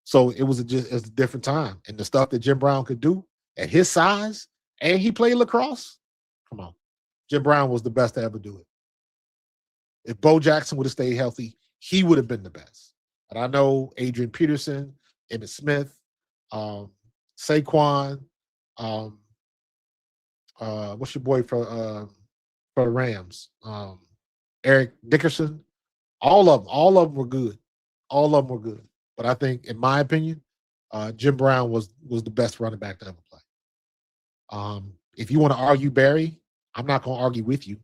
So it was just a different time, and the stuff that Jim Brown could do at his size, and he played lacrosse. Come on. Jim Brown was the best to ever do it. If Bo Jackson would have stayed healthy, he would have been the best. And I know Adrian Peterson, Emmitt Smith, Saquon, what's your boy for the Rams? Eric Dickerson. All of them were good. All of them were good. But I think, in my opinion, Jim Brown was the best running back to ever play. If you want to argue Barry, I'm not going to argue with you.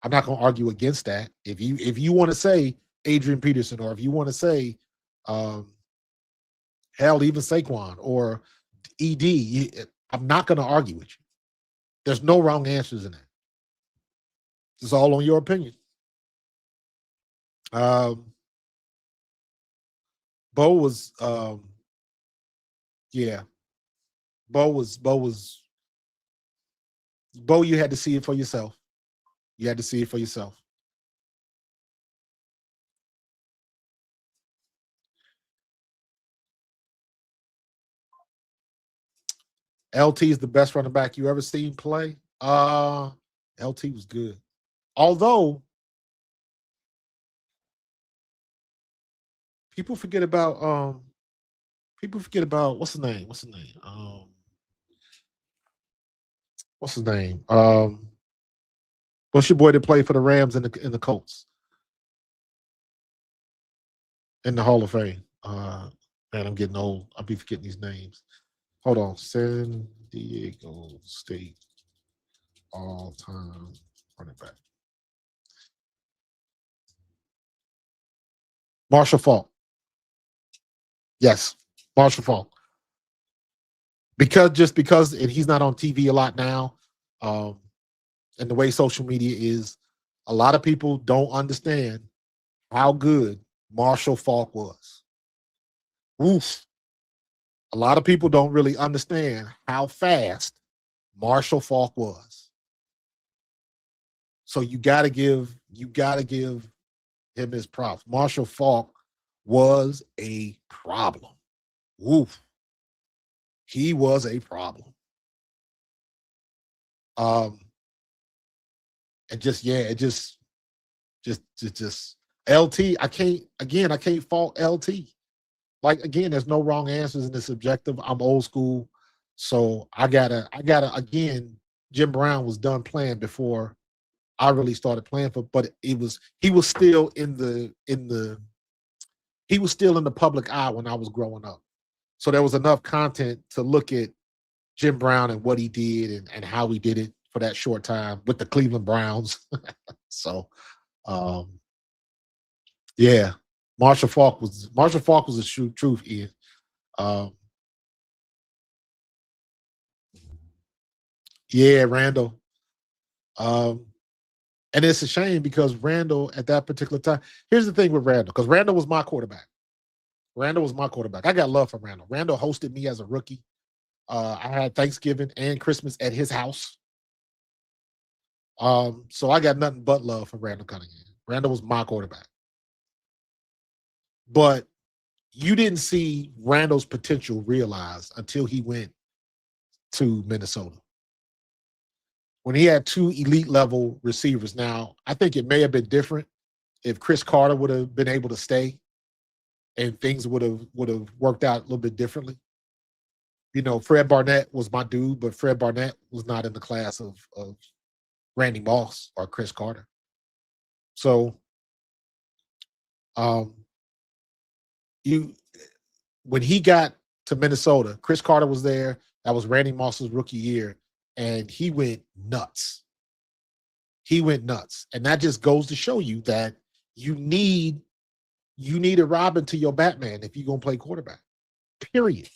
I'm not going to argue against that. If you want to say Adrian Peterson, or if you want to say, hell, even Saquon or ED, I'm not going to argue with you. There's no wrong answers in that. It's all on your opinion. Bo was, yeah. Bo, you had to see it for yourself. You had to see it for yourself. LT is the best running back you ever seen play. LT was good. Although people forget about what's his name? What's his name? What's your boy that played for the Rams and the Colts in the Hall of Fame? Man, I'm getting old. I'll be forgetting these names. Hold on. San Diego State all-time running back. Marshall Faulk. Yes, Marshall Faulk. Because and he's not on TV a lot now, and the way social media is, a lot of people don't understand how good Marshall Faulk was. Oof. A lot of people don't really understand how fast Marshall Faulk was. So you gotta give him his props. Marshall Faulk was a problem. Oof. He was a problem. And just LT. I can't fault LT. Like, again, there's no wrong answers in this subjective. I'm old school. So I gotta again, Jim Brown was done playing before I really started playing but he was still in the public eye when I was growing up. So there was enough content to look at Jim Brown and what he did and how he did it for that short time with the Cleveland Browns. So yeah, Marshall Faulk was the truth, Ian. Yeah, Randall. And it's a shame because Randall at that particular time. Here's the thing with Randall, because Randall was my quarterback. I got love for Randall. Randall hosted me as a rookie. I had Thanksgiving and Christmas at his house. So I got nothing but love for Randall Cunningham. Randall was my quarterback. But you didn't see Randall's potential realized until he went to Minnesota, when he had two elite level receivers. Now, I think it may have been different if Chris Carter would have been able to stay and things would have worked out a little bit differently. You know, Fred Barnett was my dude, but Fred Barnett was not in the class of Randy Moss or Chris Carter. So when he got to Minnesota, Chris Carter was there. That was Randy Moss's rookie year, and he went nuts. he went nuts. And that just goes to show you that you need a Robin to your Batman if you're gonna play quarterback. Period.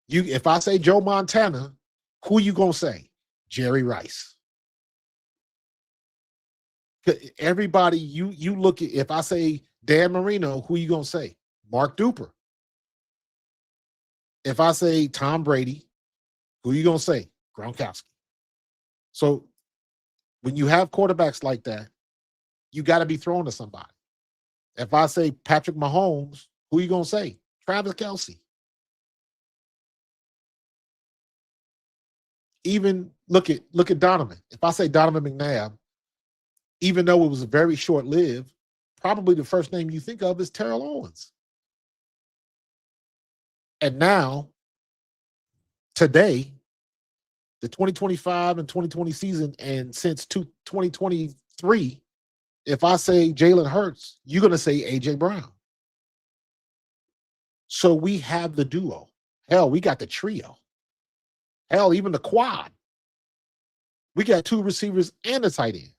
If I say Joe Montana, who you gonna say? Jerry Rice. Everybody, you look at, if I say Dan Marino, who you gonna say? Mark Duper. If I say Tom Brady, who you gonna say? Gronkowski. So when you have quarterbacks like that, you got to be thrown to somebody. If I say Patrick Mahomes, who you gonna say? Travis Kelce. Even look at Donovan. If I say Donovan McNabb, even though it was very short-lived, probably the first name you think of is Terrell Owens. And now, today, the 2025 and 2020 season, and since 2023, if I say Jalen Hurts, you're going to say A.J. Brown. So we have the duo. Hell, we got the trio. Hell, even the quad. We got two receivers and a tight end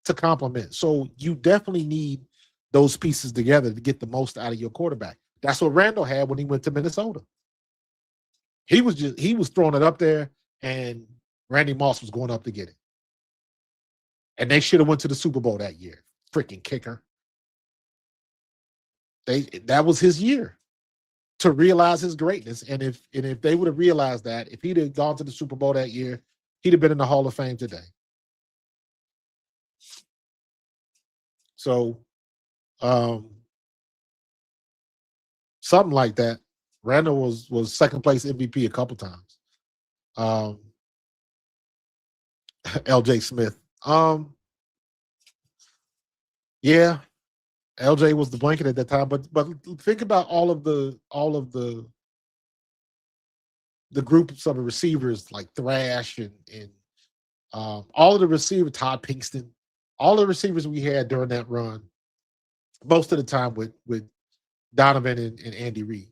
to complement. So you definitely need those pieces together to get the most out of your quarterback. That's what Randall had when he went to Minnesota. He was throwing it up there, and Randy Moss was going up to get it. And they should have went to the Super Bowl that year. Freaking kicker. That was his year to realize his greatness. And if they would have realized that, if he'd have gone to the Super Bowl that year, he'd have been in the Hall of Fame today. So something like that. Randall was second place MVP a couple times. LJ Smith. Yeah, LJ was the blanket at that time, but think about all of the groups of the receivers like Thrash and all of the receivers, Todd Pinkston, all the receivers we had during that run, most of the time with Donovan and Andy Reid.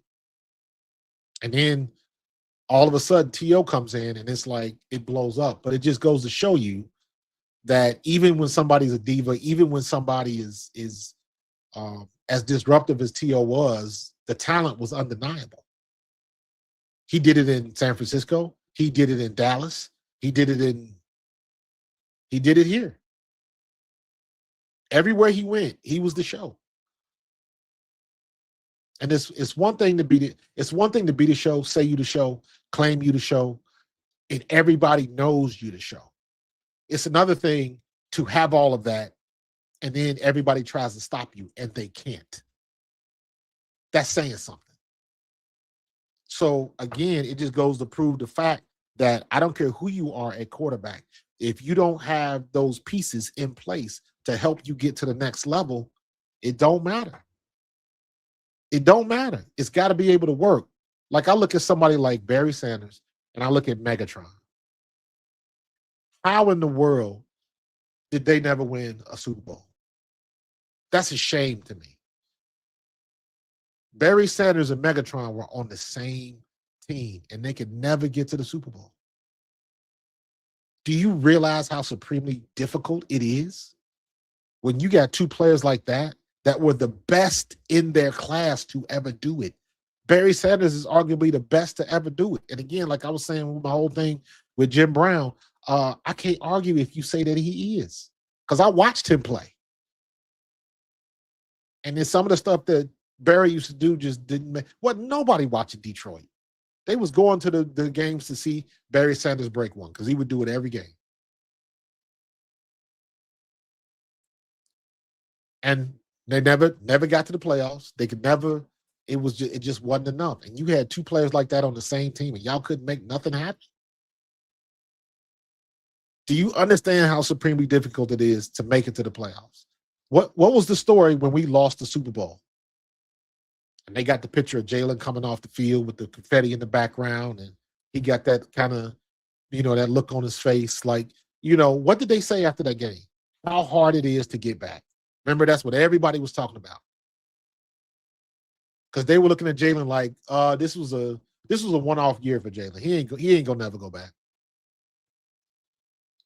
And then all of a sudden T.O. comes in and it's like it blows up. But it just goes to show you that even when somebody's a diva, even when somebody is as disruptive as T.O. was, the talent was undeniable. He did it in San Francisco. He did it in Dallas. He did it here. Everywhere he went, he was the show. And it's one thing to be the show, say you the show, claim you the show, and everybody knows you the show. It's another thing to have all of that, and then everybody tries to stop you, and they can't. That's saying something. So again, it just goes to prove the fact that I don't care who you are at quarterback. If you don't have those pieces in place to help you get to the next level, it don't matter. It don't matter. It's got to be able to work. Like I look at somebody like Barry Sanders and I look at Megatron. How in the world did they never win a Super Bowl? That's a shame to me. Barry Sanders and Megatron were on the same team and they could never get to the Super Bowl. Do you realize how supremely difficult it is when you got two players like that were the best in their class to ever do it? Barry Sanders is arguably the best to ever do it. And again, like I was saying with my whole thing with Jim Brown, I can't argue if you say that he is, because I watched him play. And then some of the stuff that Barry used to do just didn't make. What nobody watching Detroit. They was going to the games to see Barry Sanders break one because he would do it every game. And they never got to the playoffs. They could never. It just wasn't enough. And you had two players like that on the same team, and y'all couldn't make nothing happen. Do you understand how supremely difficult it is to make it to the playoffs? What was the story when we lost the Super Bowl? And they got the picture of Jalen coming off the field with the confetti in the background, and he got that kind of, that look on his face. Like, what did they say after that game? How hard it is to get back. Remember, that's what everybody was talking about. Because they were looking at Jalen like, this was a one-off year for Jalen. He ain't gonna never go back.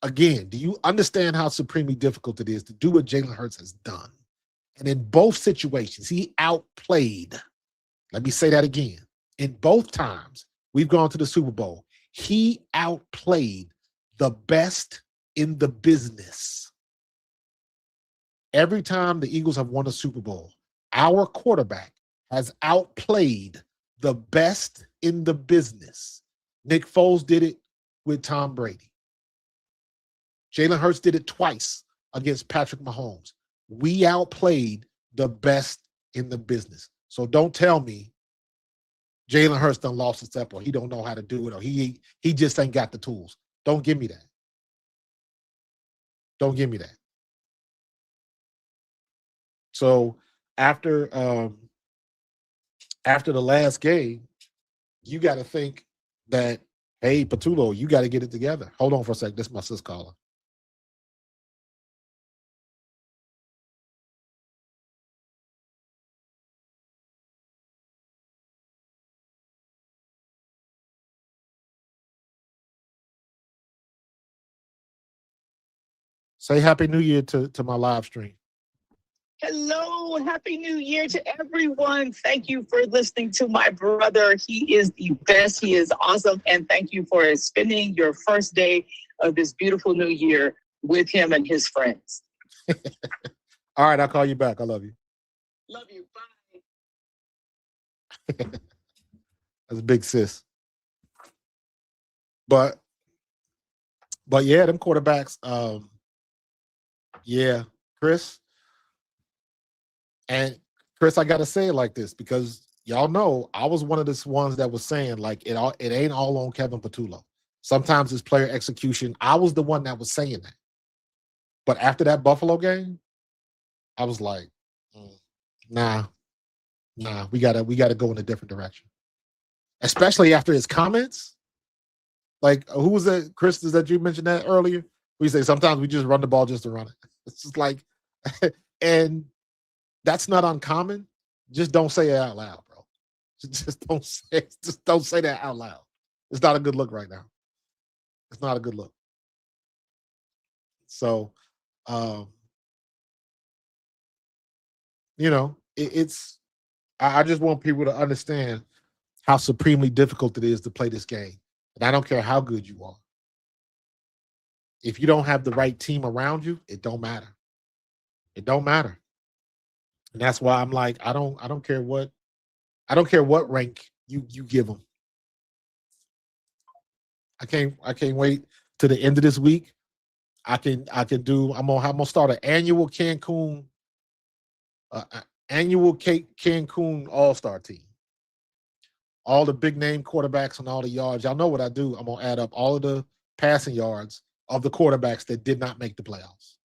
Again, do you understand how supremely difficult it is to do what Jalen Hurts has done? And in both situations, he outplayed. Let me say that again. In both times we've gone to the Super Bowl, he outplayed the best in the business. Every time the Eagles have won a Super Bowl, our quarterback has outplayed the best in the business. Nick Foles did it with Tom Brady. Jalen Hurts did it twice against Patrick Mahomes. We outplayed the best in the business. So don't tell me Jalen Hurts done lost a step or he don't know how to do it or he just ain't got the tools. Don't give me that. Don't give me that. So after the last game, you got to think that, hey, Patullo, you got to get it together. Hold on for a second. This is my sis caller. Say Happy New Year to my live stream. Hello, Happy New Year to everyone. Thank you for listening to my brother. He is the best. He is awesome. And thank you for spending your first day of this beautiful new year with him and his friends. All right, I'll call you back. I love you. Love you. Bye. That's a big sis. But yeah, them quarterbacks, yeah, Chris. And Chris, I gotta say it like this because y'all know I was one of the ones that was saying like it ain't all on Kevin Patullo. Sometimes it's player execution. I was the one that was saying that. But after that Buffalo game, I was like, nah, we gotta go in a different direction. Especially after his comments. Like, who was that, Chris? Is that you mentioned that earlier? We say sometimes we just run the ball just to run it. It's just like, and that's not uncommon. Just don't say it out loud, bro. Just don't say that out loud. It's not a good look right now. It's not a good look. So, it's. I just want people to understand how supremely difficult it is to play this game, and I don't care how good you are. If you don't have the right team around you, it don't matter. It don't matter. And that's why I'm like, I don't care what rank you give them. I can't wait to the end of this week. I'm gonna start an annual Cancun All-Star team. All the big name quarterbacks and all the yards. Y'all know what I do. I'm gonna add up all of the passing yards of the quarterbacks that did not make the playoffs.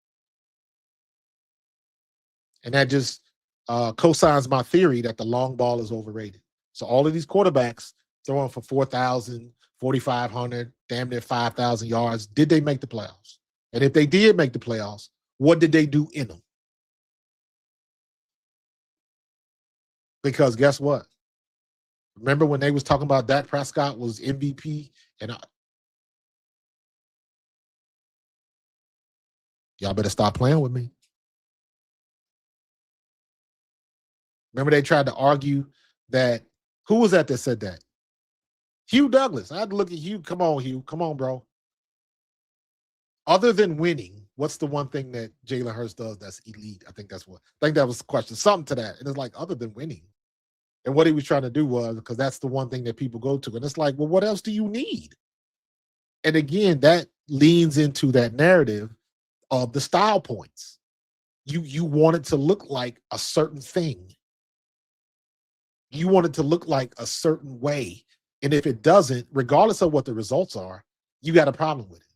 And that just cosigns my theory that the long ball is overrated. So all of these quarterbacks throwing for 4,000, 4,500, damn near 5,000 yards, did they make the playoffs? And if they did make the playoffs, what did they do in them? Because guess what? Remember when they was talking about Dak Prescott was MVP and y'all better stop playing with me. Remember they tried to argue that, who was that said that? Hugh Douglas. I had to look at Hugh. Come on, Hugh. Come on, bro. Other than winning, what's the one thing that Jalen Hurts does that's elite? I think that was the question. Something to that. And it's like, other than winning. And what he was trying to do was, because that's the one thing that people go to. And it's like, well, what else do you need? And again, that leans into that narrative of the style points. You want it to look like a certain thing. You want it to look like a certain way. And if it doesn't, regardless of what the results are, you got a problem with it.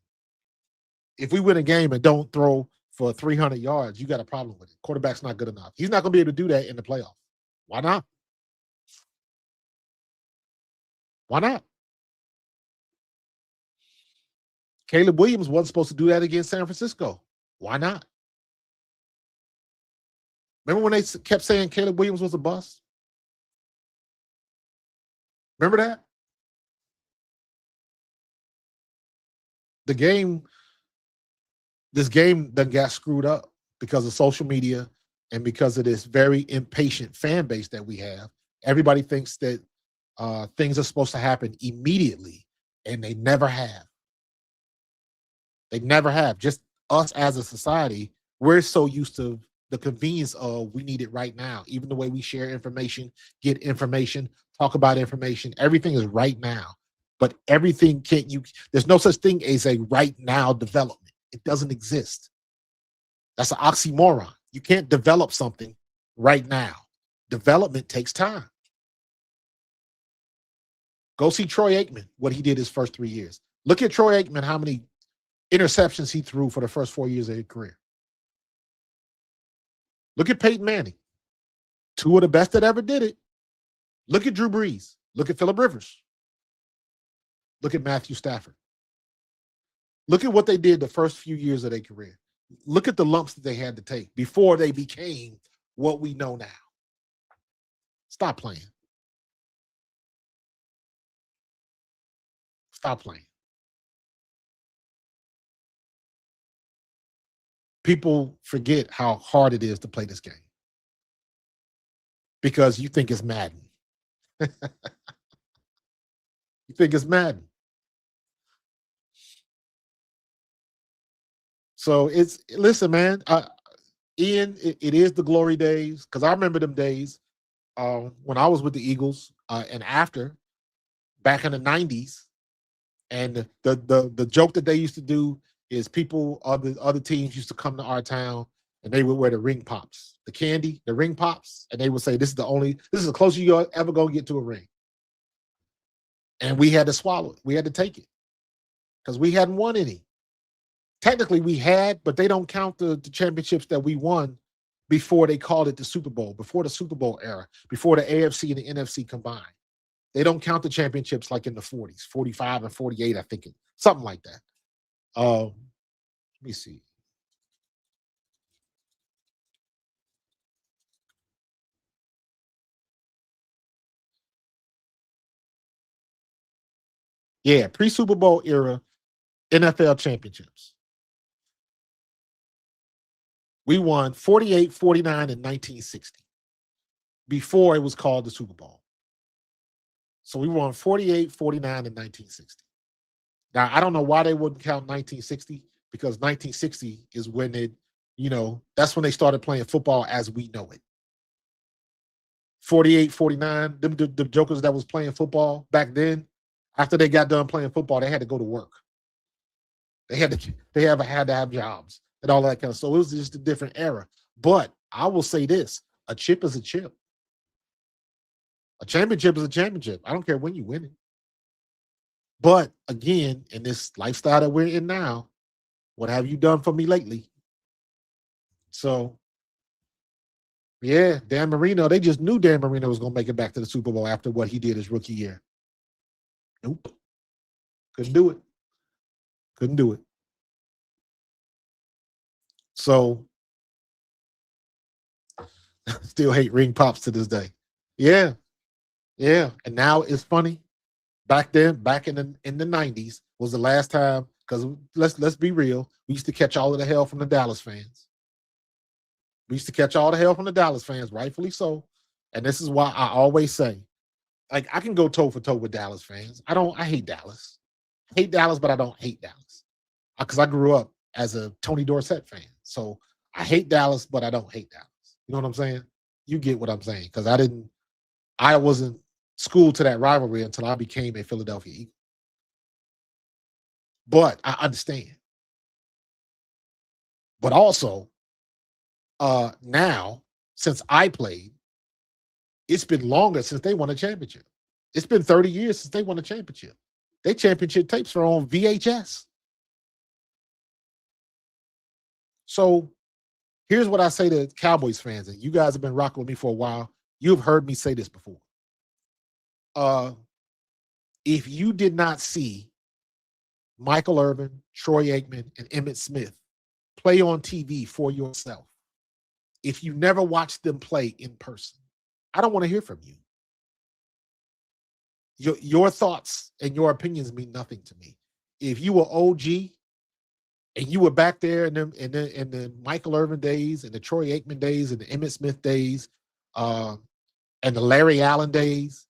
If we win a game and don't throw for 300 yards, you got a problem with it. Quarterback's not good enough. He's not going to be able to do that in the playoffs. Why not? Why not? Caleb Williams wasn't supposed to do that against San Francisco. Why not? Remember when they kept saying Caleb Williams was a bust? Remember that? The game This game done got screwed up because of social media and because of this very impatient fan base that we have. Everybody thinks that things are supposed to happen immediately, and they never have. They never have. Just us as a society, we're so used to the convenience of we need it right now. Even the way we share information, get information, talk about information, everything is right now. But everything can't you there's no such thing as a right now development. It doesn't exist. That's an oxymoron. You can't develop something right now. Development takes time. Go see Troy Aikman, what he did his first 3 years. Look at Troy Aikman, how many interceptions he threw for the first 4 years of his career. Look at Peyton Manning, two of the best that ever did it. Look at Drew Brees. Look at Phillip Rivers. Look at Matthew Stafford. Look at what they did the first few years of their career. Look at the lumps that they had to take before they became what we know now. Stop playing. Stop playing. People forget how hard it is to play this game because you think it's Madden. You think it's Madden. So listen, man, Ian, it is the glory days because I remember them days when I was with the Eagles and after back in the 90s. And the joke that they used to do is people, other teams used to come to our town and they would wear the ring pops, the candy, the ring pops. And they would say, this is the closest you're ever going to get to a ring. And we had to swallow it. We had to take it because we hadn't won any. Technically we had, but they don't count the championships that we won before they called it the Super Bowl, before the Super Bowl era, before the AFC and the NFC combined. They don't count the championships like in the 40s, 45 and 48, I think, something like that. Let me see. Yeah, pre-Super Bowl era NFL championships. We won 48, 49, and 1960 before it was called the Super Bowl. So we won 48, 49, and 1960. Now, I don't know why they wouldn't count 1960 because 1960 is when that's when they started playing football as we know it. 48, 49, the jokers that was playing football back then, after they got done playing football, they had to go to work. They had to have jobs and all that kind of stuff. So it was just a different era. But I will say this, a chip is a chip. A championship is a championship. I don't care when you win it. But again, in this lifestyle that we're in now, what have you done for me lately? So, yeah, Dan Marino, they just knew Dan Marino was going to make it back to the Super Bowl after what he did his rookie year. Nope. Couldn't do it. Couldn't do it. So, still hate ring pops to this day. Yeah. Yeah. And now it's funny. Back then, back in the 90s was the last time, because let's be real, we used to catch all of the hell from the Dallas fans. We used to catch all the hell from the Dallas fans, rightfully so. And this is why I always say, like, I can go toe for toe with Dallas fans. I hate Dallas. I hate Dallas, but I don't hate Dallas. Because I grew up as a Tony Dorsett fan. So I hate Dallas, but I don't hate Dallas. You know what I'm saying? You get what I'm saying. Because I wasn't schooled to that rivalry until I became a Philadelphia Eagle. But I understand. But also, now, since I played, it's been longer since they won a championship. It's been 30 years since they won a championship. Their championship tapes are on VHS. So here's what I say to Cowboys fans, and you guys have been rocking with me for a while. You've heard me say this before. If you did not see Michael Irvin, Troy Aikman, and Emmitt Smith play on TV for yourself, if you never watched them play in person, I don't want to hear from you. Your thoughts and your opinions mean nothing to me. If you were OG And you were back there in the Michael Irvin days and the Troy Aikman days and the Emmitt Smith days, and the Larry Allen days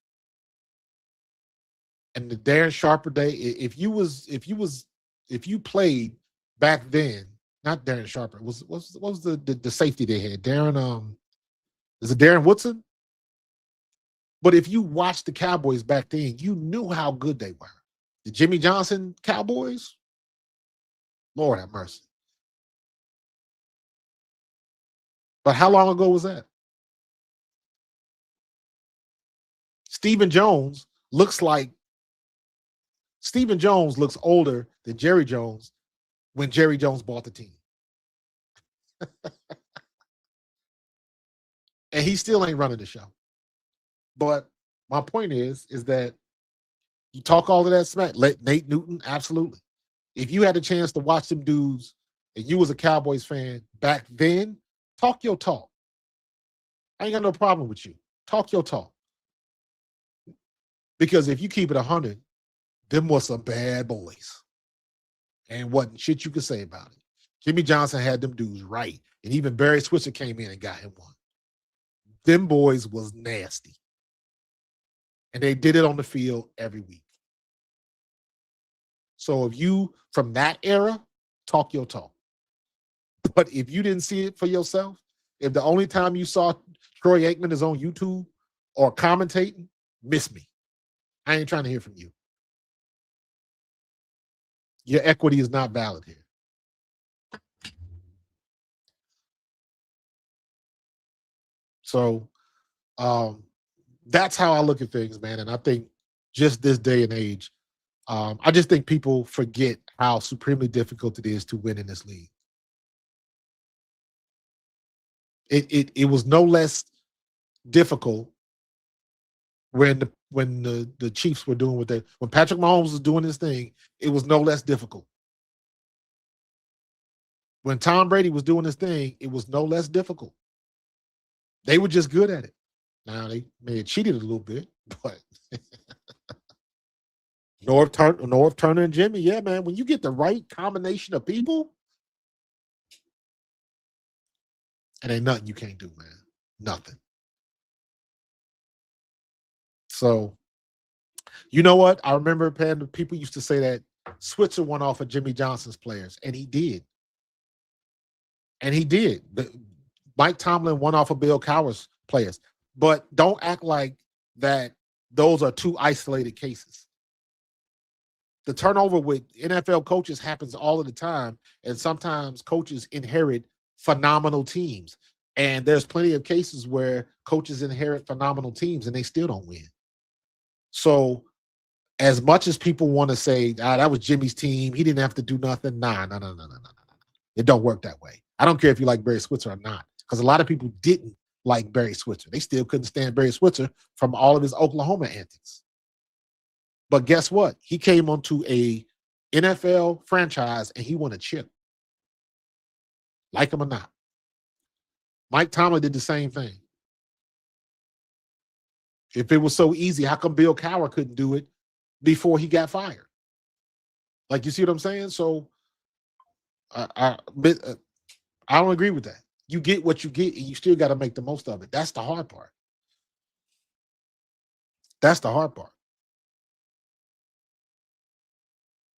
and the Darren Sharper day. If you played back then, not Darren Sharper, what was the safety they had? Darren, is it Darren Woodson? But if you watched the Cowboys back then, you knew how good they were. The Jimmy Johnson Cowboys, Lord have mercy. But how long ago was that? Stephen Jones looks older than Jerry Jones when Jerry Jones bought the team. And he still ain't running the show. But my point is that you talk all of that smack. Let Nate Newton, absolutely. If you had a chance to watch them dudes and you was a Cowboys fan back then, talk your talk. I ain't got no problem with you. Talk your talk. Because if you keep it 100, them was some bad boys. And wasn't shit you could say about it. Jimmy Johnson had them dudes right. And even Barry Switzer came in and got him one. Them boys was nasty. And they did it on the field every week. So if you, from that era, talk your talk. But if you didn't see it for yourself, if the only time you saw Troy Aikman is on YouTube or commentating, miss me. I ain't trying to hear from you. Your equity is not valid here. So that's how I look at things, man. And I think just this day and age, I just think people forget how supremely difficult it is to win in this league. It was no less difficult when the Chiefs were doing when Patrick Mahomes was doing his thing. It was no less difficult. When Tom Brady was doing his thing, it was no less difficult. They were just good at it. Now they may have cheated a little bit, but North Turner and Jimmy, yeah, man. When you get the right combination of people, it ain't nothing you can't do, man. Nothing. So, you know what? I remember, Pan, people used to say that Switzer won off of Jimmy Johnson's players, and he did. And he did. Mike Tomlin won off of Bill Cowher's players. But don't act like that those are two isolated cases. The turnover with NFL coaches happens all of the time, and sometimes coaches inherit phenomenal teams. And there's plenty of cases where coaches inherit phenomenal teams and they still don't win. So as much as people want to say, that was Jimmy's team, he didn't have to do nothing. No. It don't work that way. I don't care if you like Barry Switzer or not, because a lot of people didn't like Barry Switzer. They still couldn't stand Barry Switzer from all of his Oklahoma antics. But guess what? He came onto a NFL franchise and he won a chip. Like him or not. Mike Tomlin did the same thing. If it was so easy, how come Bill Cowher couldn't do it before he got fired? Like, you see what I'm saying? So I don't agree with that. You get what you get, and you still got to make the most of it. That's the hard part. That's the hard part.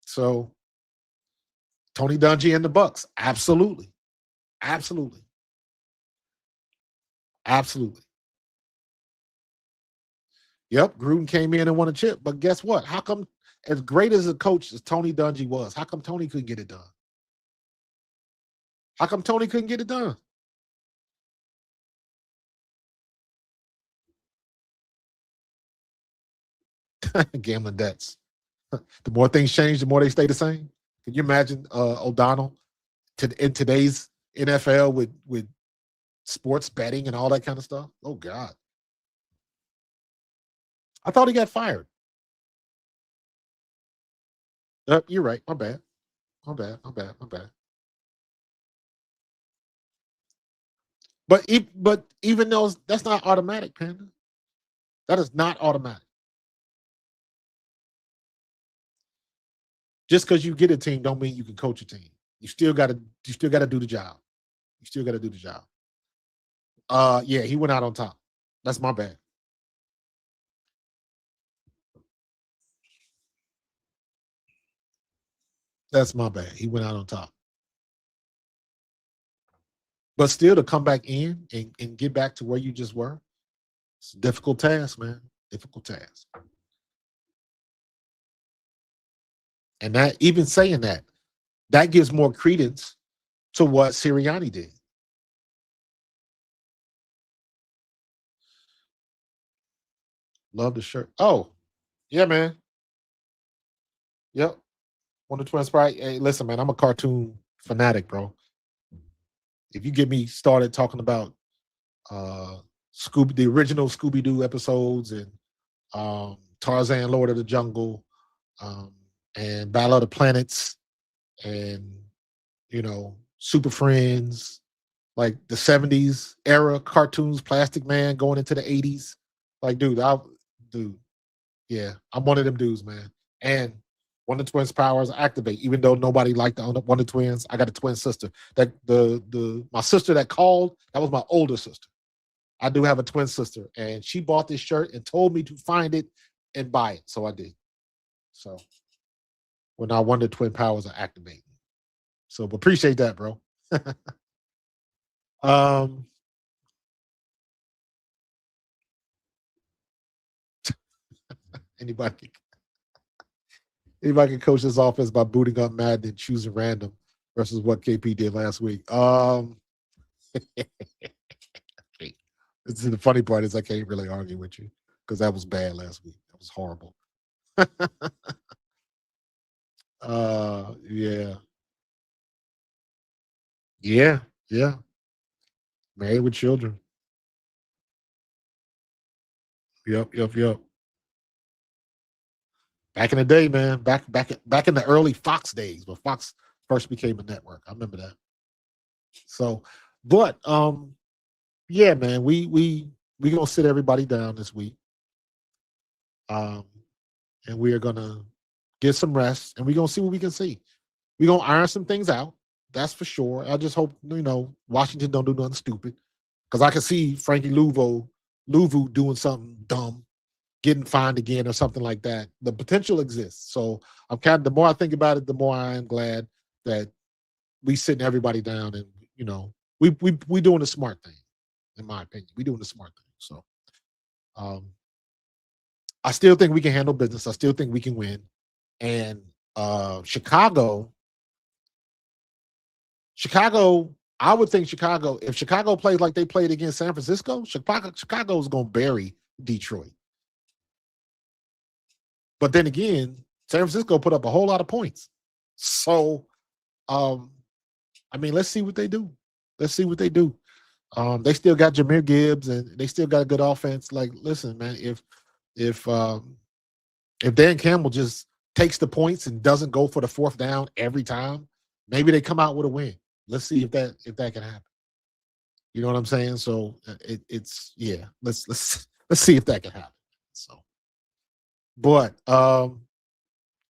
So, Tony Dungy and the Bucks, absolutely. Absolutely. Absolutely. Yep, Gruden came in and won a chip, but guess what? How come, as great as a coach as Tony Dungy was, how come Tony couldn't get it done? How come Tony couldn't get it done? Gambling debts. The more things change, the more they stay the same. Can you imagine O'Donnell in today's NFL with sports betting and all that kind of stuff? Oh, God. I thought he got fired. You're right. My bad. But even though that's not automatic, Panda. That is not automatic. Just because you get a team don't mean you can coach a team. You still got to do the job. You still got to do the job. Yeah, he went out on top. That's my bad. That's my bad. He went out on top. But still to come back in and get back to where you just were, it's a difficult task, man. Difficult task. And that, even saying that, that gives more credence to what Sirianni did. Love the shirt. Oh, yeah, man. Yep. One of the twins, Sprite. Hey, listen, man, I'm a cartoon fanatic, bro. If you get me started talking about the original Scooby Doo episodes, and Tarzan, Lord of the Jungle, and Battle of the Planets, and Super Friends, like the '70s era cartoons, Plastic Man going into the '80s. Like, dude, yeah, I'm one of them dudes, man. And one of the twins' powers activate. Even though nobody liked one of the twins, I got a twin sister. That my sister that called, that was my older sister. I do have a twin sister, and she bought this shirt and told me to find it and buy it. So I did. So when I wonder twin powers are activating. So but appreciate that, bro. um anybody can coach this offense by booting up Madden and choosing random versus what KP did last week. The funny part is I can't really argue with you because that was bad last week. That was horrible. Yeah. Yeah, yeah. Married with children. Yep. Back in the day, man. Back in the early Fox days when Fox first became a network. I remember that. So, but yeah, man, we gonna sit everybody down this week. And we are gonna get some rest, and we're gonna see what we can see. We're gonna iron some things out. That's for sure. I just hope Washington don't do nothing stupid, because I can see Frankie Louvu doing something dumb, getting fined again or something like that. The potential exists. So the more I think about it, the more I am glad that we sitting everybody down, and we doing the smart thing. In my opinion, we doing the smart thing. So I still think we can handle business. I still think we can win. And Chicago, I would think if Chicago plays like they played against San Francisco, Chicago is going to bury Detroit. But then again, San Francisco put up a whole lot of points. So, let's see what they do. They still got Jahmyr Gibbs, and they still got a good offense. Like, listen, man, if Dan Campbell just takes the points and doesn't go for the fourth down every time, maybe they come out with a win. Let's see if that can happen. You know what I'm saying? So let's see if that can happen. So, but all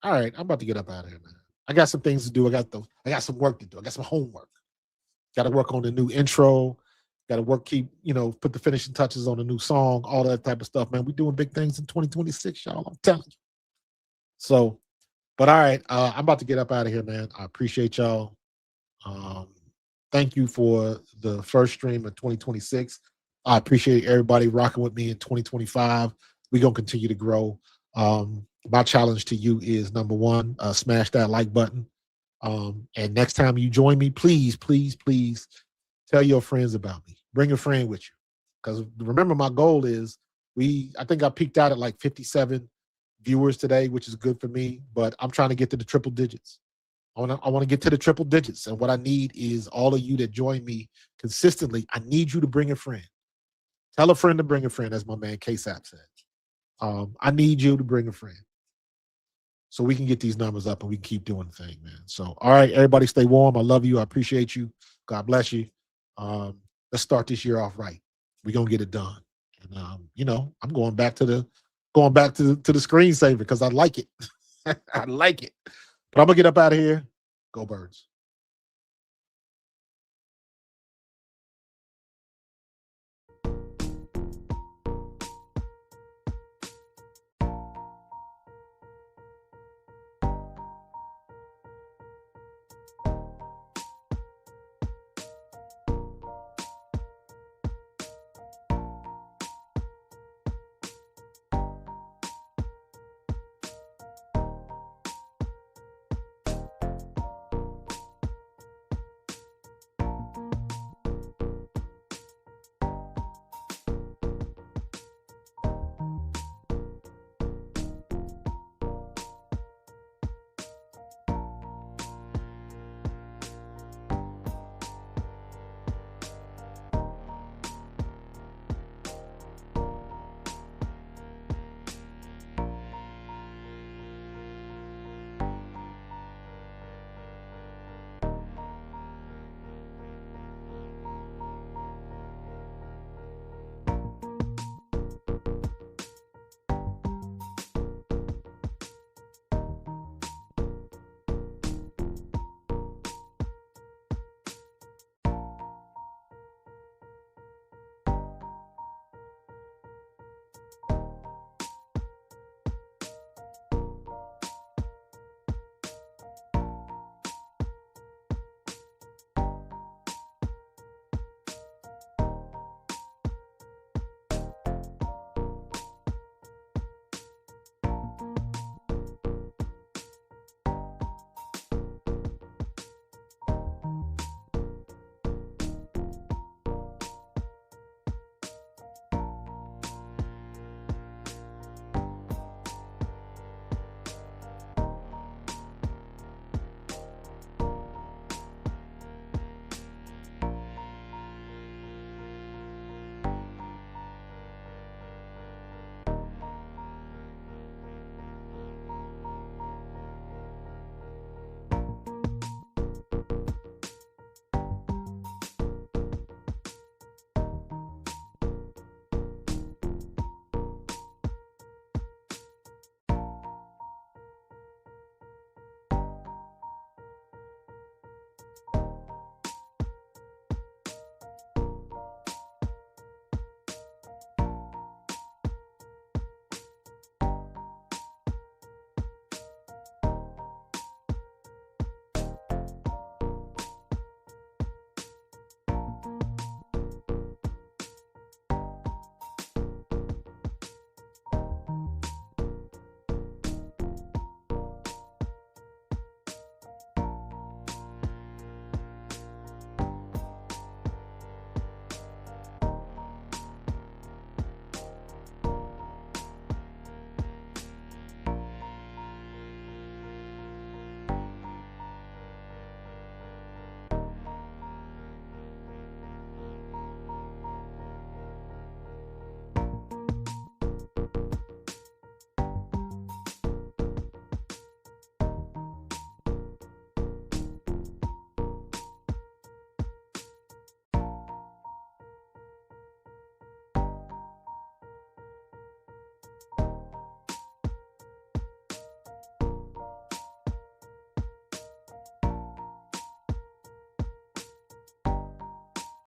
right, I'm about to get up out of here, man. I got some things to do. I got some work to do. I got some homework. Got to work on the new intro. Got to put the finishing touches on the new song, all that type of stuff, man. We doing big things in 2026, y'all. I'm telling you. So, but all right, I'm about to get up out of here, man. I appreciate y'all. Thank you for the first stream of 2026. I appreciate everybody rocking with me in 2025. We're going to continue to grow. My challenge to you is, number one, smash that like button. And next time you join me, please tell your friends about me. Bring a friend with you. Because remember, my goal is I think I peaked out at like 57 viewers today, which is good for me, but I'm trying to get to the triple digits. I want to get to the triple digits. And what I need is all of you that join me consistently. I need you to bring a friend. Tell a friend to bring a friend, as my man K-Sap said. I need you to bring a friend so we can get these numbers up and we can keep doing the thing, man. So, all right, everybody stay warm. I love you. I appreciate you. God bless you. Let's start this year off right. We're going to get it done. And, I'm going back to the screensaver because I like it. I like it. But I'm going to get up out of here. Go Birds.